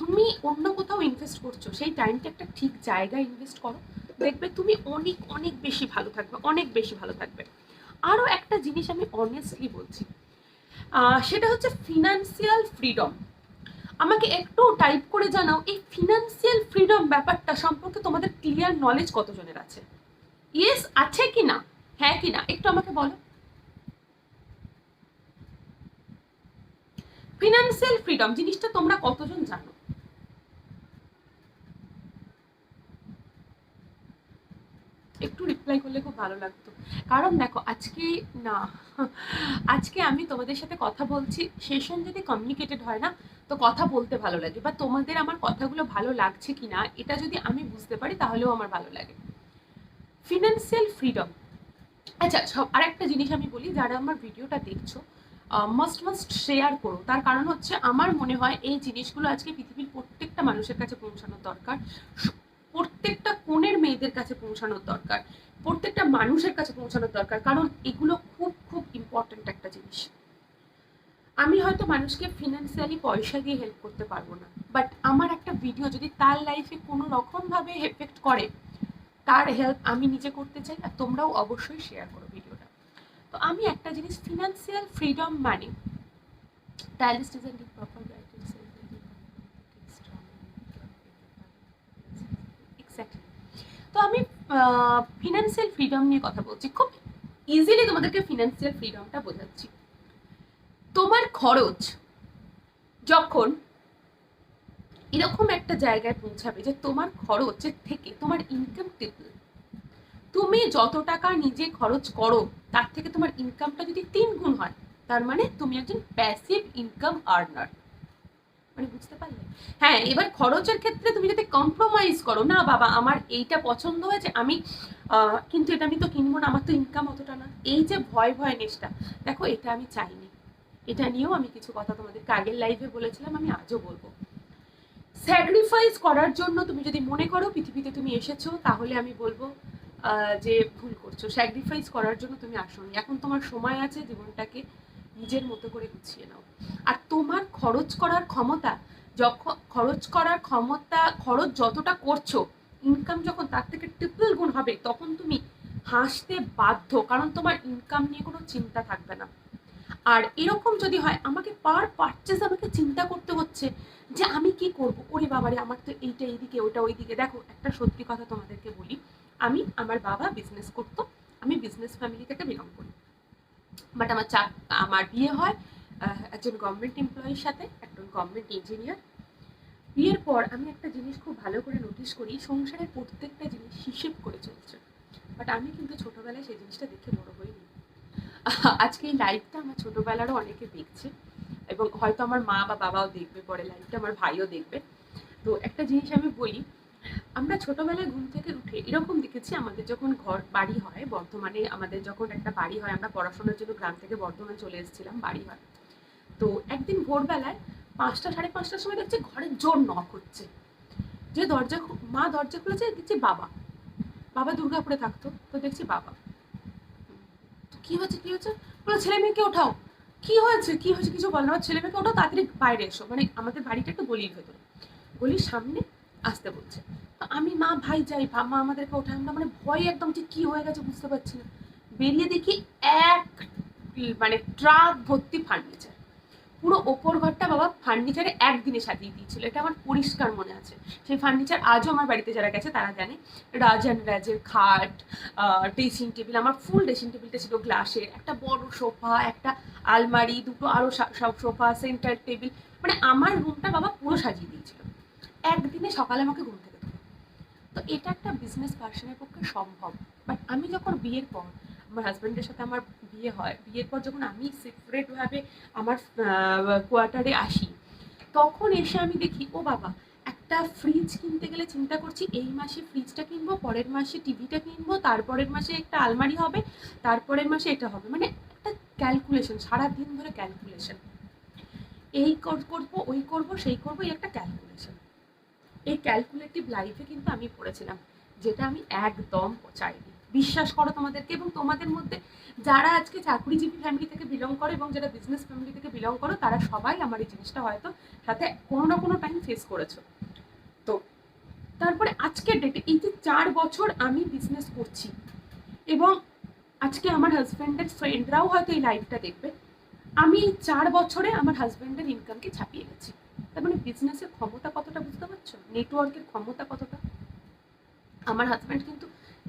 S1: তুমি অন্য কোথাও ইনভেস্ট করছো, সেই টাইমটা একটা ঠিক জায়গায় ইনভেস্ট করো, দেখবে তুমি অনেক অনেক বেশি ভালো থাকবে, অনেক বেশি ভালো থাকবে। আরও একটা জিনিস আমি অনেস্টলি বলছি, সেটা হচ্ছে ফিনান্সিয়াল ফ্রিডম। আমাকে একটু টাইপ করে জানাও, এই ফিনান্সিয়াল ফ্রিডম ব্যাপারটা সম্পর্কে তোমাদের ক্লিয়ার নলেজ কতজনের আছে? ইয়েস আছে কি না, হ্যাঁ কি না, একটু আমাকে বলো। ফিনান্সিয়াল ফ্রিডম জিনিসটা তোমরা কতজন জানো? একটু রিপ্লাই করলে খুব ভালো লাগতো, কারণ দেখো আজকে আমি তোমাদের সাথে কথা বলছি, সেশন যদি কমিউনিকেটেড হয় না, তো কথা বলতে ভালো লাগে, বা তোমাদের আমার কথাগুলো ভালো লাগছে কিনা এটা যদি আমি বুঝতে পারি তাহলেও আমার ভালো লাগে। ফিনান্সিয়াল ফ্রিডম, আচ্ছা আর একটা জিনিস আমি বলি, যারা আমার ভিডিওটা দেখছো, মাস্ট মাস্ট শেয়ার করো। তার কারণ হচ্ছে আমার মনে হয় এই জিনিসগুলো আজকে পৃথিবীর প্রত্যেকটা মানুষের কাছে পৌঁছানোর দরকার, প্রত্যেকটা কোণের মেয়েদের কাছে পৌঁছানোর দরকার, প্রত্যেকটা মানুষের কাছে পৌঁছানোর দরকার, কারণ এগুলো খুব খুব ইম্পর্টেন্ট একটা জিনিস। আমি হয়তো মানুষকে ফিনান্সিয়ালি পয়সা দিয়ে হেল্প করতে পারবো না, বাট আমার একটা ভিডিও যদি তার লাইফে কোনো রকমভাবে এফেক্ট করে, তার হেল্প আমি নিজে করতে চাই, আর তোমরাও অবশ্যই শেয়ার করো ভিডিওটা। তো আমি একটা জিনিস, ফিনান্সিয়াল ফ্রিডম মানে stylist isn't the proper guidance, exactly. তো আমি ফিনান্সিয়াল ফ্রিডম নিয়ে কথা বলছি, খুব ইজিলি তোমাদেরকে ফিনান্সিয়াল ফ্রিডমটা বোঝাচ্ছি। তোমার খরচ যখন এরকম একটা জায়গায় পৌঁছাবে যে তোমার খরচের থেকে তোমার ইনকাম ট্রিপল, তুমি যত টাকা নিজে খরচ করো তার থেকে তোমার ইনকামটা যদি 3 গুণ হয়, তার মানে তুমি একজন প্যাসিভ ইনকাম আর্নার। মানে বুঝতে পারলে? হ্যাঁ, এবার খরচের ক্ষেত্রে তুমি যদি কম্প্রোমাইজ করো, না বাবা আমার এইটা পছন্দ হয়েছে, আমি কিন্তু এটা আমি তো কিনবো না, আমার তো ইনকাম অতটা না, এই যে ভয় ভয় নেশটা, দেখো এটা আমি চাইনি। এটা নিয়েও আমি কিছু কথা তোমাদেরকে আগের লাইভে বলেছিলাম, আমি আজও বলবো। স্যাক্রিফাইস করার জন্য তুমি যদি মনে করো পৃথিবীতে তুমি এসেছো, তাহলে আমি বলবো যে ভুল করছো। স্যাক্রিফাইস করার জন্য তুমি আসোনি, এখন তোমার সময় আছে জীবনটাকে নিজের মতো করে গুছিয়ে নাও। আর তোমার খরচ করার ক্ষমতা, যখন খরচ যতটা করছো, ইনকাম যখন তার থেকে ট্রিপল গুণ হবে, তখন তুমি হাসতে বাধ্য, কারণ তোমার ইনকাম নিয়ে কোনো চিন্তা থাকবে না। আর এরকম যদি হয়, আমাকে পার পারচেজ আমাকে চিন্তা করতে হচ্ছে যে আমি কি করব, ওরে বাবারে আমার তো এইটা এইদিকে, ওটা ওইদিকে। দেখো একটা সত্যি কথা তোমাদেরকে বলি, আমার বাবা বিজনেস করতো, আমি বিজনেস ফ্যামিলি থেকে বিলং করি, বাট আমার বিয়ে হয় একজন গভর্নমেন্ট এমপ্লয়ির সাথে, একজন গভর্নমেন্ট ইঞ্জিনিয়ার। বিয়ের পর আমি একটা জিনিস খুব ভালো করে নোটিস করি, সংসারের প্রত্যেকটা জিনিস হিসেব করে চলছে, বাট আমি কিন্তু ছোটবেলায় সেই জিনিসটা দেখে বড় হইনি। আজকে এই লাইভটা আমার ছোটবেলারও অনেকে দেখছে, এবং হয়তো আমার মা বা বাবাও দেখবে পরে লাইভটা, আমার ভাইও দেখবে। তো একটা জিনিস আমি বলি, আমরা ছোটবেলায় ঘুম থেকে উঠে এরকম দেখেছি, আমাদের যখন ঘর বাড়ি হয় বর্ধমানে, আমাদের যখন একটা বাড়ি হয়, আমরা পড়াশোনার জন্য গ্রাম থেকে বর্ধমান চলে এসেছিলাম, বাড়ি হয়। তো একদিন ভোরবেলায় 5টা 5:30টার সময় দেখছি ঘরের জোর নক হচ্ছে, যে মা দরজা খুলেছে, দেখছি বাবা। বাবা দুর্গাপুরে থাকতো, তো দেখছি বাবা। কি হয়েছে কি হয়েছে, বলো ছেলে মেয়েকে ওঠাও। কি হয়েছে কি হয়েছে, কিছু বল না, ছেলে মেয়েকে ওঠাও, তাড়াতাড়ি বাইরে এসো। মানে আমাদের বাড়িটা একটু গলির ভেতরে, গলির সামনে আসতে বলছে। তো আমি মা ভাই যাই, মা আমাদেরকে ওঠায়, আমরা মানে ভয়ে একদম যে কি হয়ে গেছে বুঝতে পারছি না। বেরিয়ে দেখি এক মানে ট্রাক ভর্তি ফার্নিচার, পুরো ওপর ঘরটা বাবা ফার্নিচারে একদিনে সাজিয়ে দিয়েছিল, এটা আমার পরিষ্কার মনে আছে। সেই ফার্নিচার আজও আমার বাড়িতে যারা গেছে তারা জানে, রাজান রাজের খাট, ড্রেসিং টেবিল, আমার ফুল ড্রেসিং টেবিলটা ছিল গ্লাসের, একটা বড় সোফা, একটা আলমারি, দুটো আরো সব সোফা, সেন্টার টেবিল, মানে আমার রুমটা বাবা পুরো সাজিয়ে দিয়েছিল একদিনে, সকালে আমাকে ঘুম থেকে তুলে। তো এটা একটা বিজনেস পার্সনের পক্ষে সম্ভব। বাট আমি যখন বিয়ের পর, আমার হাজব্যান্ডের সাথে আমার বিয়ে হয়, বিয়ের পর যখন আমি সেপারেটভাবে আমার কোয়ার্টারে আসি, তখন এসে আমি দেখি ও বাবা, একটা ফ্রিজ কিনতে গেলে চিন্তা করছি এই মাসে ফ্রিজটা কিনবো, পরের মাসে টিভিটা কিনবো, তারপরের মাসে একটা আলমারি হবে, তারপরের মাসে এটা হবে, মানে একটা ক্যালকুলেশন, সারাদিন ধরে ক্যালকুলেশন, এই করবো ওই করবো সেই করবো, এই একটা ক্যালকুলেশন। এই ক্যালকুলেটিভ লাইফে কিন্তু আমি পড়েছিলাম, যেটা আমি একদম চাইনি। বিশ্বাস করো তোমাদেরকে, এবং তোমাদের মধ্যে যারা আজকে চাকরিজীবী ফ্যামিলি থেকে বিলং করো এবং যারা বিজনেস ফ্যামিলি থেকে বিলং করো, তারা সবাই আমার এই জিনিসটা হয়তো সাথে কোনো না কোনো টাইম ফেস করেছো। তো তারপরে আজকের ডেটে এই যে 4 বছর আমি বিজনেস করছি, এবং আজকে আমার হাজব্যান্ডের ফ্রেন্ডরাও হয়তো এই লাইফটা দেখবে, আমি এই 4 বছরে আমার হাজব্যান্ডের ইনকামকে ছাপিয়ে গেছি। তার মানে বিজনেসের ক্ষমতা কতটা, বুঝতে পারছো? নেটওয়ার্কের ক্ষমতা কতটা। আমার হাজব্যান্ড কিন্তু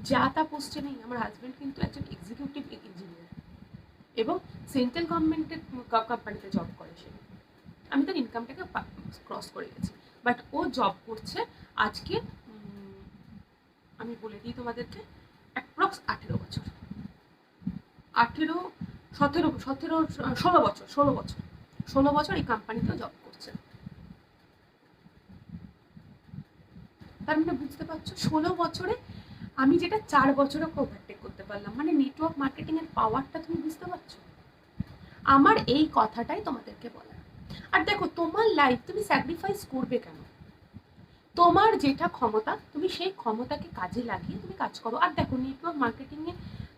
S1: যা তা পোস্টে নেই, আমার হাজব্যান্ড কিন্তু একজন এক্সিকিউটিভ ইঞ্জিনিয়ার, এবং সেন্ট্রাল গভর্নমেন্টের কোম্পানিতে জব করে সে। আমি তার ইনকামটাকে ক্রস করে গেছি, বাট ও জব করছে আজকে, আমি বলে দিই তোমাদেরকে, অ্যাপ্রক্স 18 বছর, 18 17 17 16 বছর, 16 বছর এই কোম্পানিতে জব করছে। তার মানে বুঝতে পারছো, 16 বছরে আমি যেটা 4 বছরে ওভারটেক করতে পারলাম, মানে নেটওয়ার্ক মার্কেটিং এর পাওয়ারটা তুমি বুঝতে পারছো। আমার এই কথাটাই তোমাদেরকে বলার। আর দেখো, তোমার লাইফ তুমি স্যাক্রিফাইস করবে কেন? তোমার যেটা ক্ষমতা, তুমি সেই ক্ষমতাকে কাজে লাগিয়ে তুমি কাজ করো। আর দেখো, নেটওয়ার্ক মার্কেটিংয়ে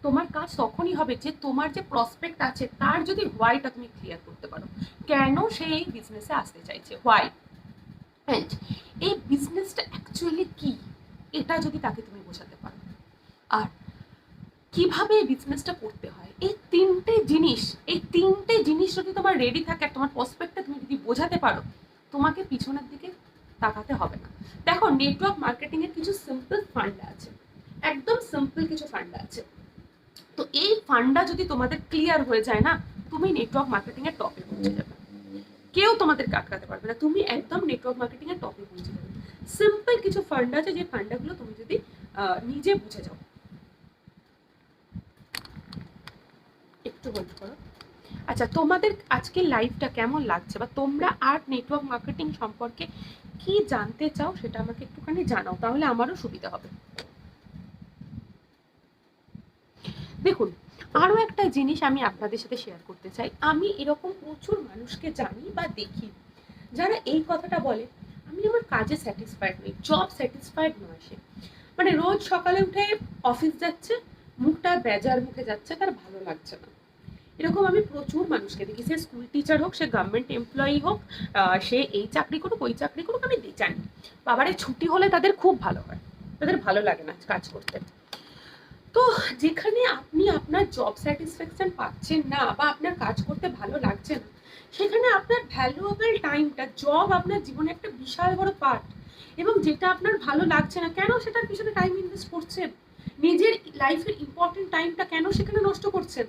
S1: তোমার কাজ তখনই হবে যে তোমার যে প্রসপেক্ট আছে তার যদি হোয়াইটা তুমি ক্লিয়ার করতে পারো, কেন সে এই বিজনেসে আসতে চাইছে, হোয়াই, অ্যান্ড এই বিজনেসটা অ্যাকচুয়ালি কি, এটা যদি তাকে তুমি বোঝাতে পারো, আর কিভাবে এই বিজনেসটা করতে হয়, এই তিনটে জিনিস যদি তোমার রেডি থাকে আর তোমার প্রসপেক্টটা তুমি যদি বোঝাতে পারো, তোমাকে পিছনের দিকে তাকাতে হবে না। দেখো, নেটওয়ার্ক মার্কেটিং এর কিছু সিম্পল ফান্ডা আছে, একদম সিম্পল কিছু ফান্ডা আছে। তো এই ফান্ডা যদি তোমাদের ক্লিয়ার হয়ে যায় না, তুমি নেটওয়ার্ক মার্কেটিং এর টপে পৌঁছে যাবে, কেউ তোমাদেরকে আটকাতে পারবে না, তুমি একদম নেটওয়ার্ক মার্কেটিং এর টপে পৌঁছে যাবে। সিম্পল কিছু ফান্ড আছে, যে ফান্ডাগুলো তুমি যদি নিজে বুঝে যাও। একটু হোল্ড করো। আচ্ছা, তোমাদের আজকের লাইফটা কেমন লাগছে, বা তোমরা আর নেটওয়ার্ক মার্কেটিং সম্পর্কে কি জানতে চাও সেটা আমাকে একটুখানি জানাও, তাহলে আমারও সুবিধা হবে। দেখুন, আরও একটা জিনিস আমি আপনাদের সাথে শেয়ার করতে চাই। আমি এরকম প্রচুর মানুষকে জানি বা দেখি যারা এই কথাটা বলে, আমি আমার কাজে স্যাটিসফাইড নই, জব স্যাটিসফাইড নয় সে, মানে রোজ সকালে উঠে অফিস যাচ্ছে, মুখটা বেজার মুখে যাচ্ছে, তার ভালো লাগছে না। এরকম আমি প্রচুর মানুষকে দেখি, সে স্কুল টিচার হোক, সে গভর্নমেন্ট এমপ্লয়ি হোক, সে এই চাকরি করুক ওই চাকরি করুক, আমি জানি বাবারে ছুটি হলে তাদের খুব ভালো হয়, তাদের ভালো লাগে না কাজ করতে। তো যেখানে আপনি আপনার জব স্যাটিসফ্যাকশন পাচ্ছেন না বা আপনার কাজ করতে ভালো লাগছে না, সেখানে আপনার ভ্যালুয়েবল টাইমটা, জব আপনার জীবনে একটা বিশাল বড় পার্ট, এবং যেটা আপনার ভালো লাগছে না, কেন সেটার পিছনে টাইম ইনভেস্ট করছেন? নিজের লাইফের ইম্পর্টেন্ট টাইমটা কেন সেখানে নষ্ট করছেন?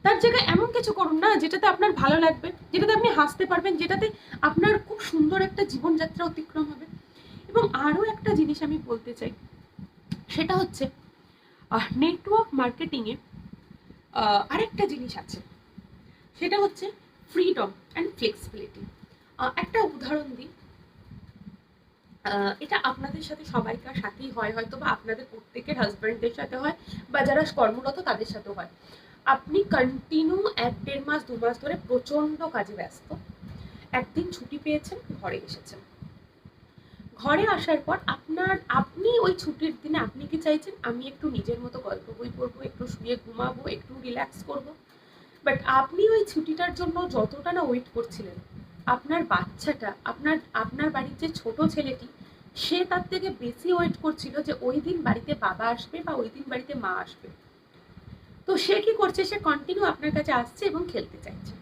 S1: তার জায়গায় এমন কিছু করুন না যেটাতে আপনার ভালো লাগবে, যেটাতে আপনি হাসতে পারবেন, যেটাতে আপনার খুব সুন্দর একটা জীবনযাত্রা অতিক্রম হবে। এবং আরও একটা জিনিস আমি বলতে চাই, সেটা হচ্ছে নেটওয়ার্ক মার্কেটিংয়ে আরেকটা জিনিস আছে, সেটা হচ্ছে ফ্রিডম অ্যান্ড ফ্লেক্সিবিলিটি। একটা উদাহরণ দিই, এটা আপনাদের সাথে সবাইকার সাথেই হয়, হয়তো বা আপনাদের প্রত্যেকের হাজব্যান্ডদের সাথে হয়, বা যারা কর্মরত তাদের সাথেও হয়। আপনি কন্টিনিউ 1-1.5 মাস 2 মাস ধরে প্রচণ্ড কাজে ব্যস্ত, একদিন ছুটি পেয়েছেন, ঘরে এসেছেন, ঘরে আসার পর আপনি ওই ছুটির দিনে আপনি কি চাইছেন, আমি একটু নিজের মতো গল্প বই পড়বো, একটু শুয়ে ঘুমাবো, একটু রিল্যাক্স করব। বাট আপনি ওই ছুটিটার জন্য যতটা না ওয়েট করছিলেন, আপনার বাচ্চাটা, আপনার বাড়ির যে ছোট ছেলেটি, সে তার থেকে বেশি ওয়েট করছিল যে ওই দিন বাড়িতে বাবা আসবে বা ওই দিন বাড়িতে মা আসবে। তো সে কি করছে, সে কন্টিনিউ আপনার কাছে আসছে এবং খেলতে চাইছে,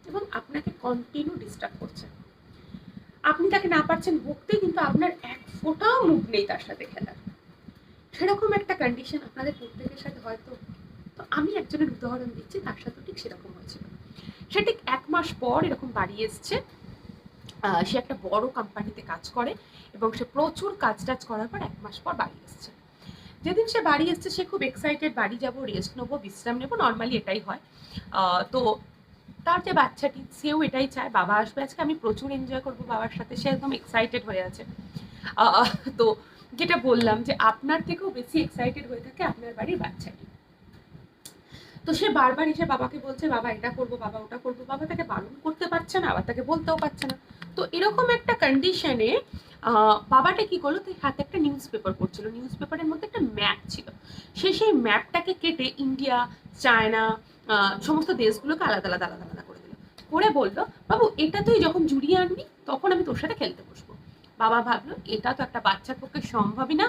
S1: এবং আপনাকে কন্টিনিউ ডিস্টার্ব করছে। আপনি তাকে না পারছেন বকতে, কিন্তু আপনার এক ফোঁটাও মুখ নেই তার সাথে খেলার। সেরকম একটা কন্ডিশন আপনাদের প্রত্যেকের সাথে হয়তো। তো আমি একজনের উদাহরণ দিচ্ছি, তার সাথে ঠিক সেরকম হয়েছিল। সে ঠিক 1 মাস পর এরকম বাড়ি এসছে, সে একটা বড় কোম্পানিতে কাজ করে, এবং সে প্রচুর কাজ টাজ করার পর 1 মাস পর বাড়ি এসছে। যেদিন সে বাড়ি এসছে, সে খুব এক্সাইটেড, বাড়ি যাবো, রেস্ট নেবো, বিশ্রাম নেবো, নর্মালি এটাই হয়। তো তার যে বাচ্চাটি, সেও এটাই চায়, বাবা আসবে আজকে, আমি প্রচুর এনজয় করবো বাবার সাথে, সে একদম এক্সাইটেড হয়ে আছে। তো যেটা বললাম যে আপনার থেকেও বেশি এক্সাইটেড হয়ে থাকে আপনার বাড়ির বাচ্চাটি। তো সে বারবার এসে বাবাকে বলছে, বাবা এটা করবো, বাবা ওটা করবো, বাবা তাকে বারণ করতে পারছে না, আবার তাকে বলতেও পারছে না। তো এরকম একটা কন্ডিশনে বাবাটা কি করলো, তাই হাতে একটা নিউজ পেপার পড়ছিল, নিউজ পেপারের মধ্যে একটা ম্যাপ ছিল, সে সেই ম্যাপটাকে কেটে ইন্ডিয়া, চায়না, সমস্ত দেশগুলোকে আলাদা আলাদা আলাদা আলাদা করে দিল, করে বললো, বাবু এটা তুই যখন জুড়িয়ে আনবি তখন আমি তোর সাথে খেলতে বসবো। বাবা ভাবলো এটা তো একটা বাচ্চার পক্ষে সম্ভবই না,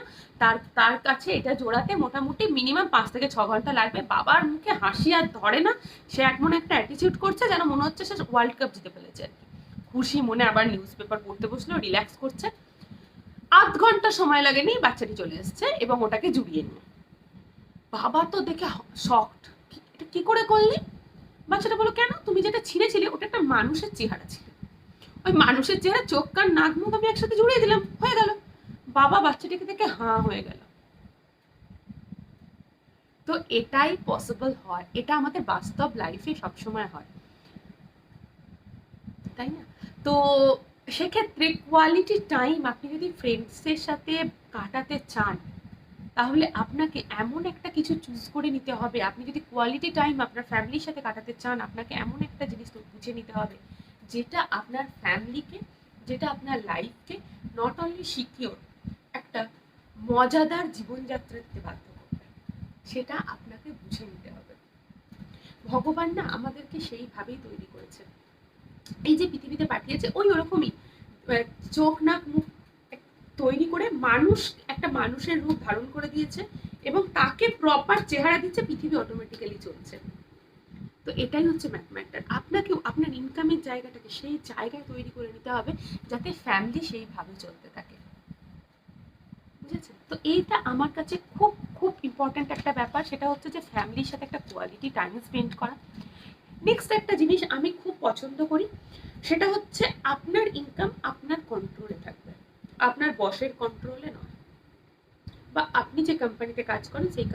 S1: তার কাছে এটা জোড়াতে মোটামুটি মিনিমাম 5 থেকে 6 ঘন্টা লাগবে। বাবার মুখে হাসি আর ধরে না, সে এমন একটা অ্যাটিটিউড করছে যেন মনে হচ্ছে সে ওয়ার্ল্ড কাপ জিতে ফেলেছে আর কি। খুশি মনে আবার নিউজ পেপার পড়তে বসলো, রিল্যাক্স করছে। 8 ঘন্টা সময় লাগেনি, বাচ্চাটি চলে এসছে এবং ওটাকে জুড়িয়ে নিয়ে। বাবা তো দেখে শকড, এটা কি করে করলি? বাচ্চাটা বলো, কেন, তুমি যেটা ছিঁড়েছিলে ওটা একটা মানুষের চেহারা ছিল, ওই মানুষের চেহারা, চোখ কান নাক মুখ আমি একসাথে জুড়িয়ে দিলাম, হয়ে গেল। বাবা বাচ্চাটিকে দেখে হাঁ হয়ে গেল। তো এটাই পসিবল হয়, এটা আমাদের বাস্তব লাইফে সবসময় হয়, তাই না? তো সেক্ষেত্রে কোয়ালিটি টাইম আপনি যদি ফ্রেন্ডসের সাথে কাটাতে চান, তাহলে আপনাকে এমন একটা কিছু চুজ করে নিতে হবে। আপনি যদি কোয়ালিটি টাইম আপনার ফ্যামিলির সাথে কাটাতে চান, আপনাকে এমন একটা জিনিস তো বুঝে নিতে হবে যেটা আপনার ফ্যামিলিকে, যেটা আপনার লাইফকে নট অনলি সিকিওর, একটা মজাদার জীবনযাত্রা দিতে বাধ্য করবে। সেটা আপনাকে বুঝে নিতে হবে। ভগবান না আমাদেরকে সেইভাবেই তৈরি করেছে। এই যে পৃথিবীতে পাঠিয়েছে ওই ওরকমই চোখ নাক মুখ তৈরি করে মানুষ একটা মানুষের রূপ ধারণ করে দিয়েছে এবং তাকে প্রপার চেহারা দিচ্ছে, পৃথিবী অটোমেটিক্যালি চলছে। তো এটাই হচ্ছে ম্যাটার। আপনাকেও আপনার ইনকামের জায়গাটাকে সেই জায়গায় তৈরি করে নিতে হবে যাতে ফ্যামিলি সেইভাবে চলতে থাকে, বুঝেছেন? তো এইটা আমার কাছে খুব খুব ইম্পর্ট্যান্ট একটা ব্যাপার, সেটা হচ্ছে যে ফ্যামিলির সাথে একটা কোয়ালিটি টাইম স্পেন্ড করা। নেক্সট একটা জিনিস আমি খুব পছন্দ করি, সেটা হচ্ছে আপনার ইনকাম আপনার কন্ট্রোলে থাকবে, আপনার বসের কন্ট্রোলে নয়, বা আপনি যে কোম্পানিতে কাজ করেন সেই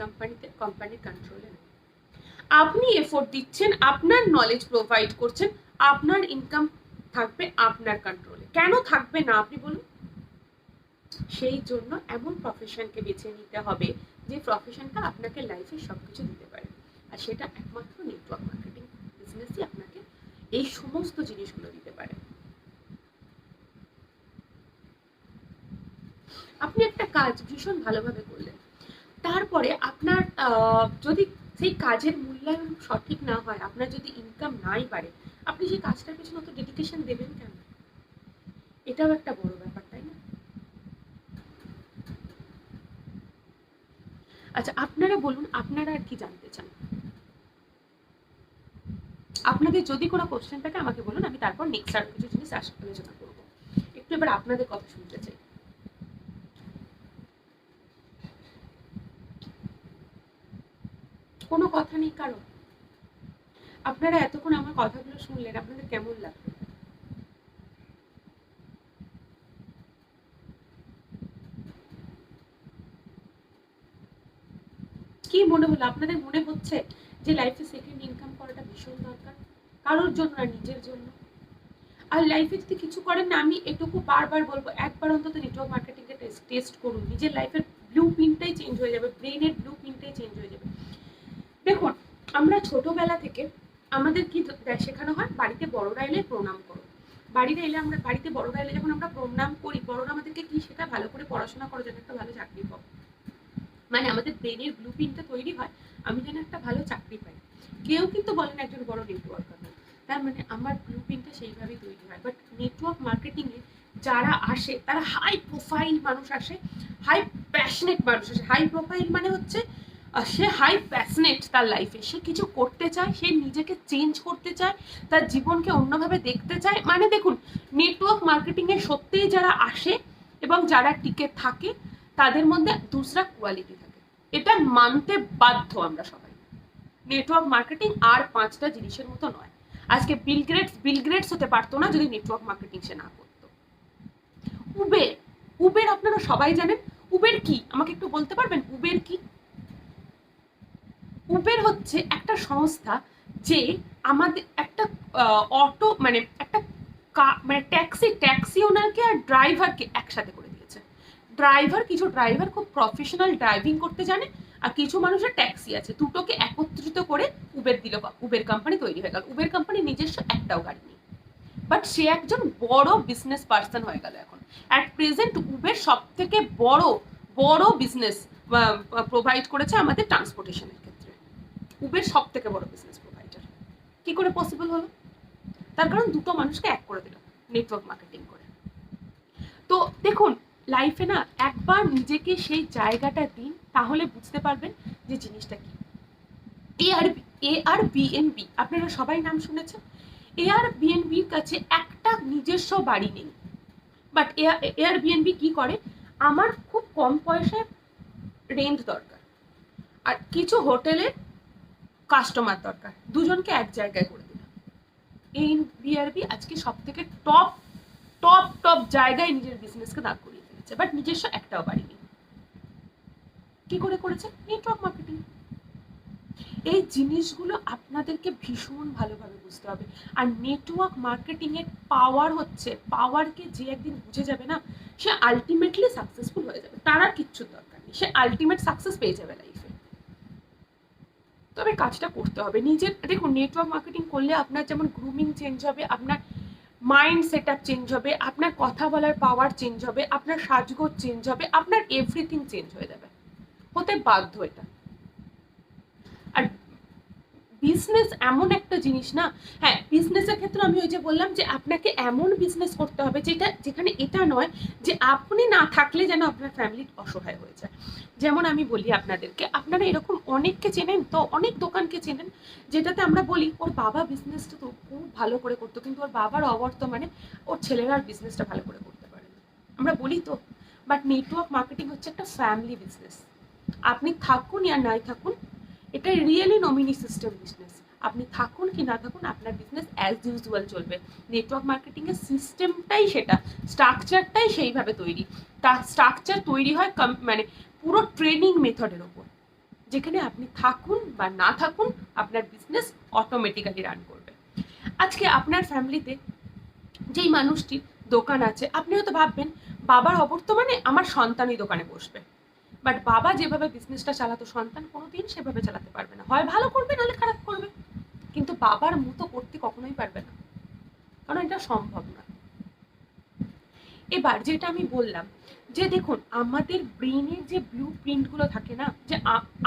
S1: কোম্পানির কন্ট্রোলে নয়। আপনি এফোর্ট দিচ্ছেন, আপনার নলেজ প্রোভাইড করছেন, আপনার ইনকাম থাকবে আপনার কন্ট্রোলে। কেন থাকবে না আপনি বলুন? সেই জন্য এমন প্রফেশনকে বেছে নিতে হবে যে প্রফেশনটা আপনাকে লাইফে সবকিছু দিতে পারে, আর সেটা একমাত্র নেটওয়ার্ক মার্কেটিং বিজনেসই আপনাকে এই সমস্ত জিনিসগুলো দিতে পারে। আপনি একটা কাজ ভীষণ ভালোভাবে করলেন, তারপরে আপনার যদি সেই কাজের মূল্যায়ন সঠিক না হয়, আপনার যদি ইনকাম নাই বাড়ে, আপনি সেই কাজটার পেছনে অত ডেডিকেশন দেবেন কেন? এটাও একটা বড় ব্যাপার, তাই না? আচ্ছা, আপনারা বলুন, আপনারা আর কি জানতে চান? আপনাদের যদি কোনো কোশ্চেন থাকে আমাকে বলুন, আমি তারপর নেক্সট আর কিছু জিনিস আলোচনা করবো। একটু এবার আপনাদের কথা শুনতে চাই। কোনো কথা নেই কারণ? আপনারা এতক্ষণ আমার কথাগুলো শুনলেন, আপনাদের কেমন লাগলো? কি মনে হলো? আপনাদের মনে হচ্ছে যে লাইফে সেকেন্ড ইনকাম করাটা ভীষণ দরকার, কারোর জন্য না, নিজের জন্য? আর লাইফে যদি কিছু করেন না, আমি এটুকু বারবার বলবো, একবার অন্তত নেটওয়ার্ক মার্কেটিংকে টেস্ট করুন। নিজের লাইফের ব্লু প্রিন্টটাই চেঞ্জ হয়ে যাবে, ব্রেনের ব্লু প্রিন্টটাই চেঞ্জ হয়ে যাবে। দেখুন, আমরা ছোটবেলা থেকে আমাদের কি শেখানো হয়? বাড়িতে বড়রা এলে প্রণাম করো। বাড়িতে বড়রা এলে যখন আমরা প্রণাম করি, বড়রা আমাদেরকে কি শেখায়? ভালো করে পড়াশোনা করো, যেন একটা ভালো চাকরি পাও। মানে আমাদের ব্রেনের ব্লু প্রিন্টটা তৈরি হয় আমি যেন একটা ভালো চাকরি পাই। কেউ কিন্তু বলেন একজন বড় নেটওয়ার্কার হন, তার মানে আমার ব্লু প্রিন্টটা সেইভাবেই তৈরি হয়। বাট নেটওয়ার্ক মার্কেটিংয়ে যারা আসে তারা হাই প্রোফাইল মানুষ আসে, হাই প্যাশনেট মানুষ আসে। হাই প্রোফাইল মানে হচ্ছে সে হাই প্যাশনেট তার লাইফে, সে কিছু করতে চায়, সে নিজেকে চেঞ্জ করতে চায়, তার জীবনকে অন্যভাবে দেখতে চায়। মানে দেখুন, নেটওয়ার্ক মার্কেটিংয়ে সত্যিই যারা আসে এবং যারা টিকে থাকে তাদের মধ্যে দুসরা কোয়ালিটি থাকে, এটা মানতে বাধ্য আমরা সবাই। নেটওয়ার্ক মার্কেটিং আর পাঁচটা জিনিসের মতো নয়। আজকে বিল গেটস হতে পারতো না যদি নেটওয়ার্ক মার্কেটিং সে না করতো। উবের, উবের আপনারা সবাই জানেন। উবের কি আমাকে একটু বলতে পারবেন? উবের কি? উবের হচ্ছে একটা সংস্থা যে আমাদের একটা অটো মানে একটা মানে ট্যাক্সি ওনারকে আর ড্রাইভারকে একসাথে করে দিয়েছে। কিছু ড্রাইভার খুব প্রফেশনাল ড্রাইভিং করতে জানে, আর কিছু মানুষের ট্যাক্সি আছে, দুটোকে একত্রিত করে উবের দিল, উবের কোম্পানি তৈরি হয়ে গেল। উবের কোম্পানি নিজস্ব একটাও গাড়ি নেই, বাট সে একজন বড় বিজনেস পার্সন হয়ে গেল এখন। অ্যাট প্রেজেন্ট উবের সব থেকে বড় বড় বিজনেস প্রোভাইড করেছে আমাদের ট্রান্সপোর্টেশনের ক্ষেত্রে। উবের সব থেকে বড় বিজনেস প্রোভাইডার। কি করে পসিবল হলো? তার কারণ দুটো মানুষকে এক করে দিল নেটওয়ার্ক মার্কেটিং করে। তো দেখুন, লাইফে না একবার নিজেকে সেই জায়গাটা দিন, তাহলে বুঝতে পারবেন যে জিনিসটা কি। এআরবিএনবি আপনারা সবাই নাম শুনেছেন। এআরবিএনবির কাছে একটা নিজস্ব বাড়ি নেই, বাট এআরবিএনবি কি করে? আমার খুব কম পয়সায় রেন্ট দরকার, আর কিছু হোটেলের কাস্টমার দরকার, দুজনকে এক জায়গায় করে দিলাম। এআরবিএনবি আজকে সব থেকে টপ টপ টপ জায়গায় নিজের বিজনেসকে দাঁড় করিয়ে ফেলেছে, বাট নিজস্ব একটাও বাড়ি নেই। কি করে করেছে? Network marketing. এই জিনিসগুলো আপনাদেরকে ভীষণ ভালোভাবে বুঝতে হবে। আর নেটওয়ার্ক মার্কেটিং এর পাওয়ার হচ্ছে, পাওয়ারকে যে একদিন বুঝে যাবে না, সে আলটিমেটলি সাকসেসফুল হয়ে যাবে, তার আর কিচ্ছুর দরকার নেই। নেই, সে আলটিমেট সাকসেস পেয়ে যাবে লাইফে। তবে কাজটা করতে হবে নিজের। দেখুন, নেটওয়ার্ক মার্কেটিং করলে আপনার যেমন গ্রুমিং চেঞ্জ হবে, আপনার মাইন্ড সেট আপ চেঞ্জ হবে, আপনার কথা বলার পাওয়ার চেঞ্জ হবে, আপনার সাজগোজ চেঞ্জ হবে, আপনার এভরিথিং চেঞ্জ হয়ে যাবে, হতে বাধ্য এটা। আর বিজনেস এমন একটা জিনিস না, হ্যাঁ বিজনেসের ক্ষেত্রে আমি ওই যে বললাম যে আপনাকে এমন বিজনেস করতে হবে যেখানে এটা নয় যে আপনি না থাকলে যেন আপনার ফ্যামিলি অসহায় হয়ে যায়। যেমন আমি বলি আপনাদেরকে, আপনারা এরকম অনেককে চেনেন তো, অনেক দোকানকে চেনেন যেটাতে আমরা বলি ওর বাবা বিজনেসটা তো খুব ভালো করে করতো, কিন্তু ওর বাবার অবর্তমানে ওর ছেলেরা আর বিজনেসটা ভালো করে করতে পারে না, আমরা বলি তো। বাট নেটওয়ার্ক মার্কেটিং হচ্ছে একটা ফ্যামিলি বিজনেস। আপনি থাকুন আর নাই থাকুন, এটা রিয়েলি নমিনি সিস্টেম বিজনেস। আপনি থাকুন কি না থাকুন, আপনার বিজনেস অ্যাজ ইউজুয়াল চলবে। নেটওয়ার্ক মার্কেটিং এর সিস্টেমটাই সেটা, স্ট্রাকচারটাই সেইভাবে তৈরি। তার স্ট্রাকচার তৈরি হয় মানে পুরো ট্রেনিং মেথডের ওপর, যেখানে আপনি থাকুন বা না থাকুন আপনার বিজনেস অটোমেটিক্যালি রান করবে। আজকে আপনার ফ্যামিলিতে যেই মানুষটির দোকান আছে, আপনি হয়তো ভাববেন বাবার অবর্তমানে আমার সন্তানই দোকানে বসবে, বাট বাবা যেভাবে বিজনেসটা চালাতো সন্তান কোনোদিন সেভাবে চালাতে পারবে না, হয় ভালো করবে নাহলে খারাপ করবে, কিন্তু বাবার মতো করতে কখনোই পারবে না, কারণ এটা সম্ভব না। এবার যেটা আমি বললাম যে দেখুন, আমাদের ব্রেনের যে ব্লু প্রিন্টগুলো থাকে না, যে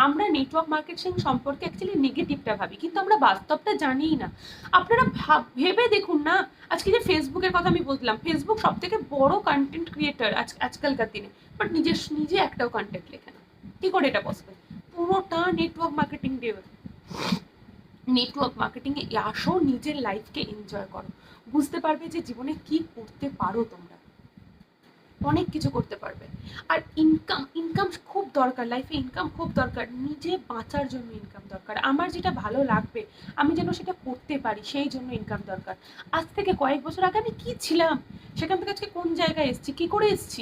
S1: আমরা নেটওয়ার্ক মার্কেটিং সম্পর্কে অ্যাকচুয়ালি নেগেটিভটা ভাবি, কিন্তু আমরা বাস্তবটা জানিই না। আপনারা ভেবে দেখুন না, আজকে যে ফেসবুকের কথা আমি বললাম, ফেসবুক সব থেকে বড় কন্টেন্ট ক্রিয়েটার আজকালকার দিনে, বাট নিজে একটাও কন্টেন্ট লেখে না। কি করে এটা পসিবল? পুরোটা নেটওয়ার্ক মার্কেটিং দিয়ে। নেটওয়ার্ক মার্কেটিং এ আসো, নিজের লাইফকে এনজয় করো, বুঝতে পারবে যে জীবনে কি করতে পারো, তোমরা অনেক কিছু করতে পারবে। আর ইনকাম খুব দরকার, লাইফে ইনকাম খুব দরকার, নিজে বাঁচার জন্য ইনকাম দরকার, আমার যেটা ভালো লাগবে আমি যেন সেটা করতে পারি সেই জন্য ইনকাম দরকার। আজ থেকে কয়েক বছর আগে আমি কি ছিলাম, সেখান থেকে আজকে কোন জায়গায় এসেছি, কি করে এসেছি,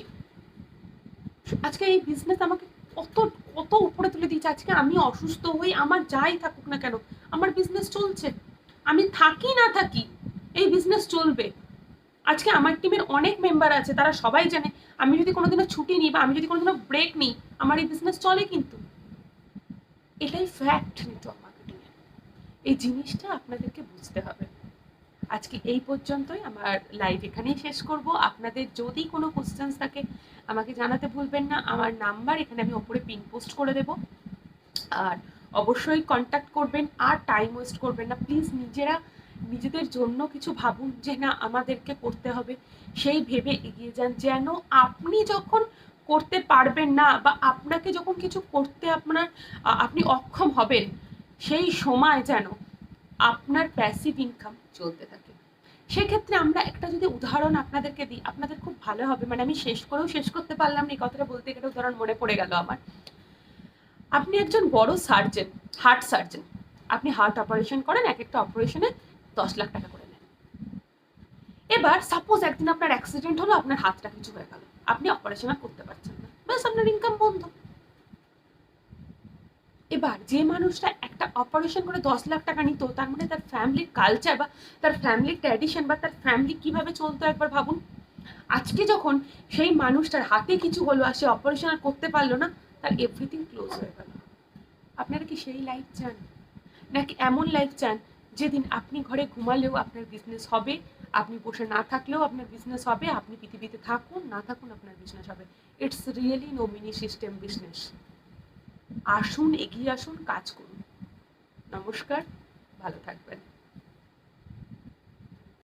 S1: আজকে এই বিজনেস আমাকে কত কত উপরে তুলে দিয়েছে। আজকে আমি অসুস্থ হই, আমার যাই থাকুক না কেন, আমার বিজনেস চলছে, আমি থাকি না থাকি এই বিজনেস চলবে। আজকে আমার টিমের অনেক মেম্বার আছে, তারা সবাই জানে আমি যদি কোনোদিনও ছুটি নিই বা আমি যদি কোনোদিনও ব্রেক নিই, আমার এই বিজনেস চলে। কিন্তু এটাই ফ্যাক্ট নেটওয়ার্ক মার্কেটিং এর, এই জিনিসটা আপনাদেরকে বুঝতে হবে। আজকে এই পর্যন্তই, আমার লাইভ এখানেই শেষ করব। আপনাদের যদি কোনো কোশ্চেন্স থাকে আমাকে জানাতে ভুলবেন না, আমার নাম্বার এখানে আমি ওপরে পিন পোস্ট করে দেব, আর অবশ্যই কন্ট্যাক্ট করবেন। আর টাইম ওয়েস্ট করবেন না প্লিজ, নিজেদের জন্য কিছু ভাবুন যে না আমাদেরকে করতে হবে, সেই ভেবে এগিয়ে যান। যেন আপনি যখন করতে পারবেন না বা আপনাকে যখন কিছু করতে আপনি অক্ষম হবেন, সেই সময় যেন আপনার প্যাসিভ ইনকাম চলতে থাকে। সেক্ষেত্রে আমরা একটা যদি উদাহরণ আপনাদেরকে দিই, আপনাদের খুব ভালো হবে। মানে আমি শেষ করতে পারলাম না, এই কথাটা বলতে গেলে উদাহরণ মনে পড়ে গেল আমার। আপনি একজন বড় সার্জন, হার্ট সার্জন, আপনি হার্ট অপারেশন করেন, এক একটা অপারেশনে 10 লাখ টাকা করে নেন। এবার সাপোজ একদিন আপনার অ্যাক্সিডেন্ট হলো, আপনার হাতটা কিছু হয়ে গেল, আপনি অপারেশন আর করতে পারছেন না, ব্যাস আপনার ইনকাম বন্ধ। এবার যে মানুষটা একটা অপারেশন করে 10 লাখ টাকা নিত, তার মানে তার ফ্যামিলির কালচার বা তার ফ্যামিলির ট্র্যাডিশন বা তার ফ্যামিলি কিভাবে চলতো একবার ভাবুন। আজকে যখন সেই মানুষটার হাতে কিছু হলো আর সে অপারেশন আর করতে পারলো না, তার এভরিথিং ক্লোজ হয়ে গেল। আপনারা কি সেই লাইফ চান, নাকি এমন লাইফ চান যেদিন আপনি ঘরে ঘুমালেও আপনার বিজনেস হবে, আপনি বসে না থাকলেও আপনার বিজনেস হবে, আপনি পৃথিবীতে থাকুন না থাকুন আপনার বিজনেস হবে? It's really nominee system business. আসুন, এগিয়ে আসুন, কাজ করুন। নমস্কার, ভালো থাকবেন।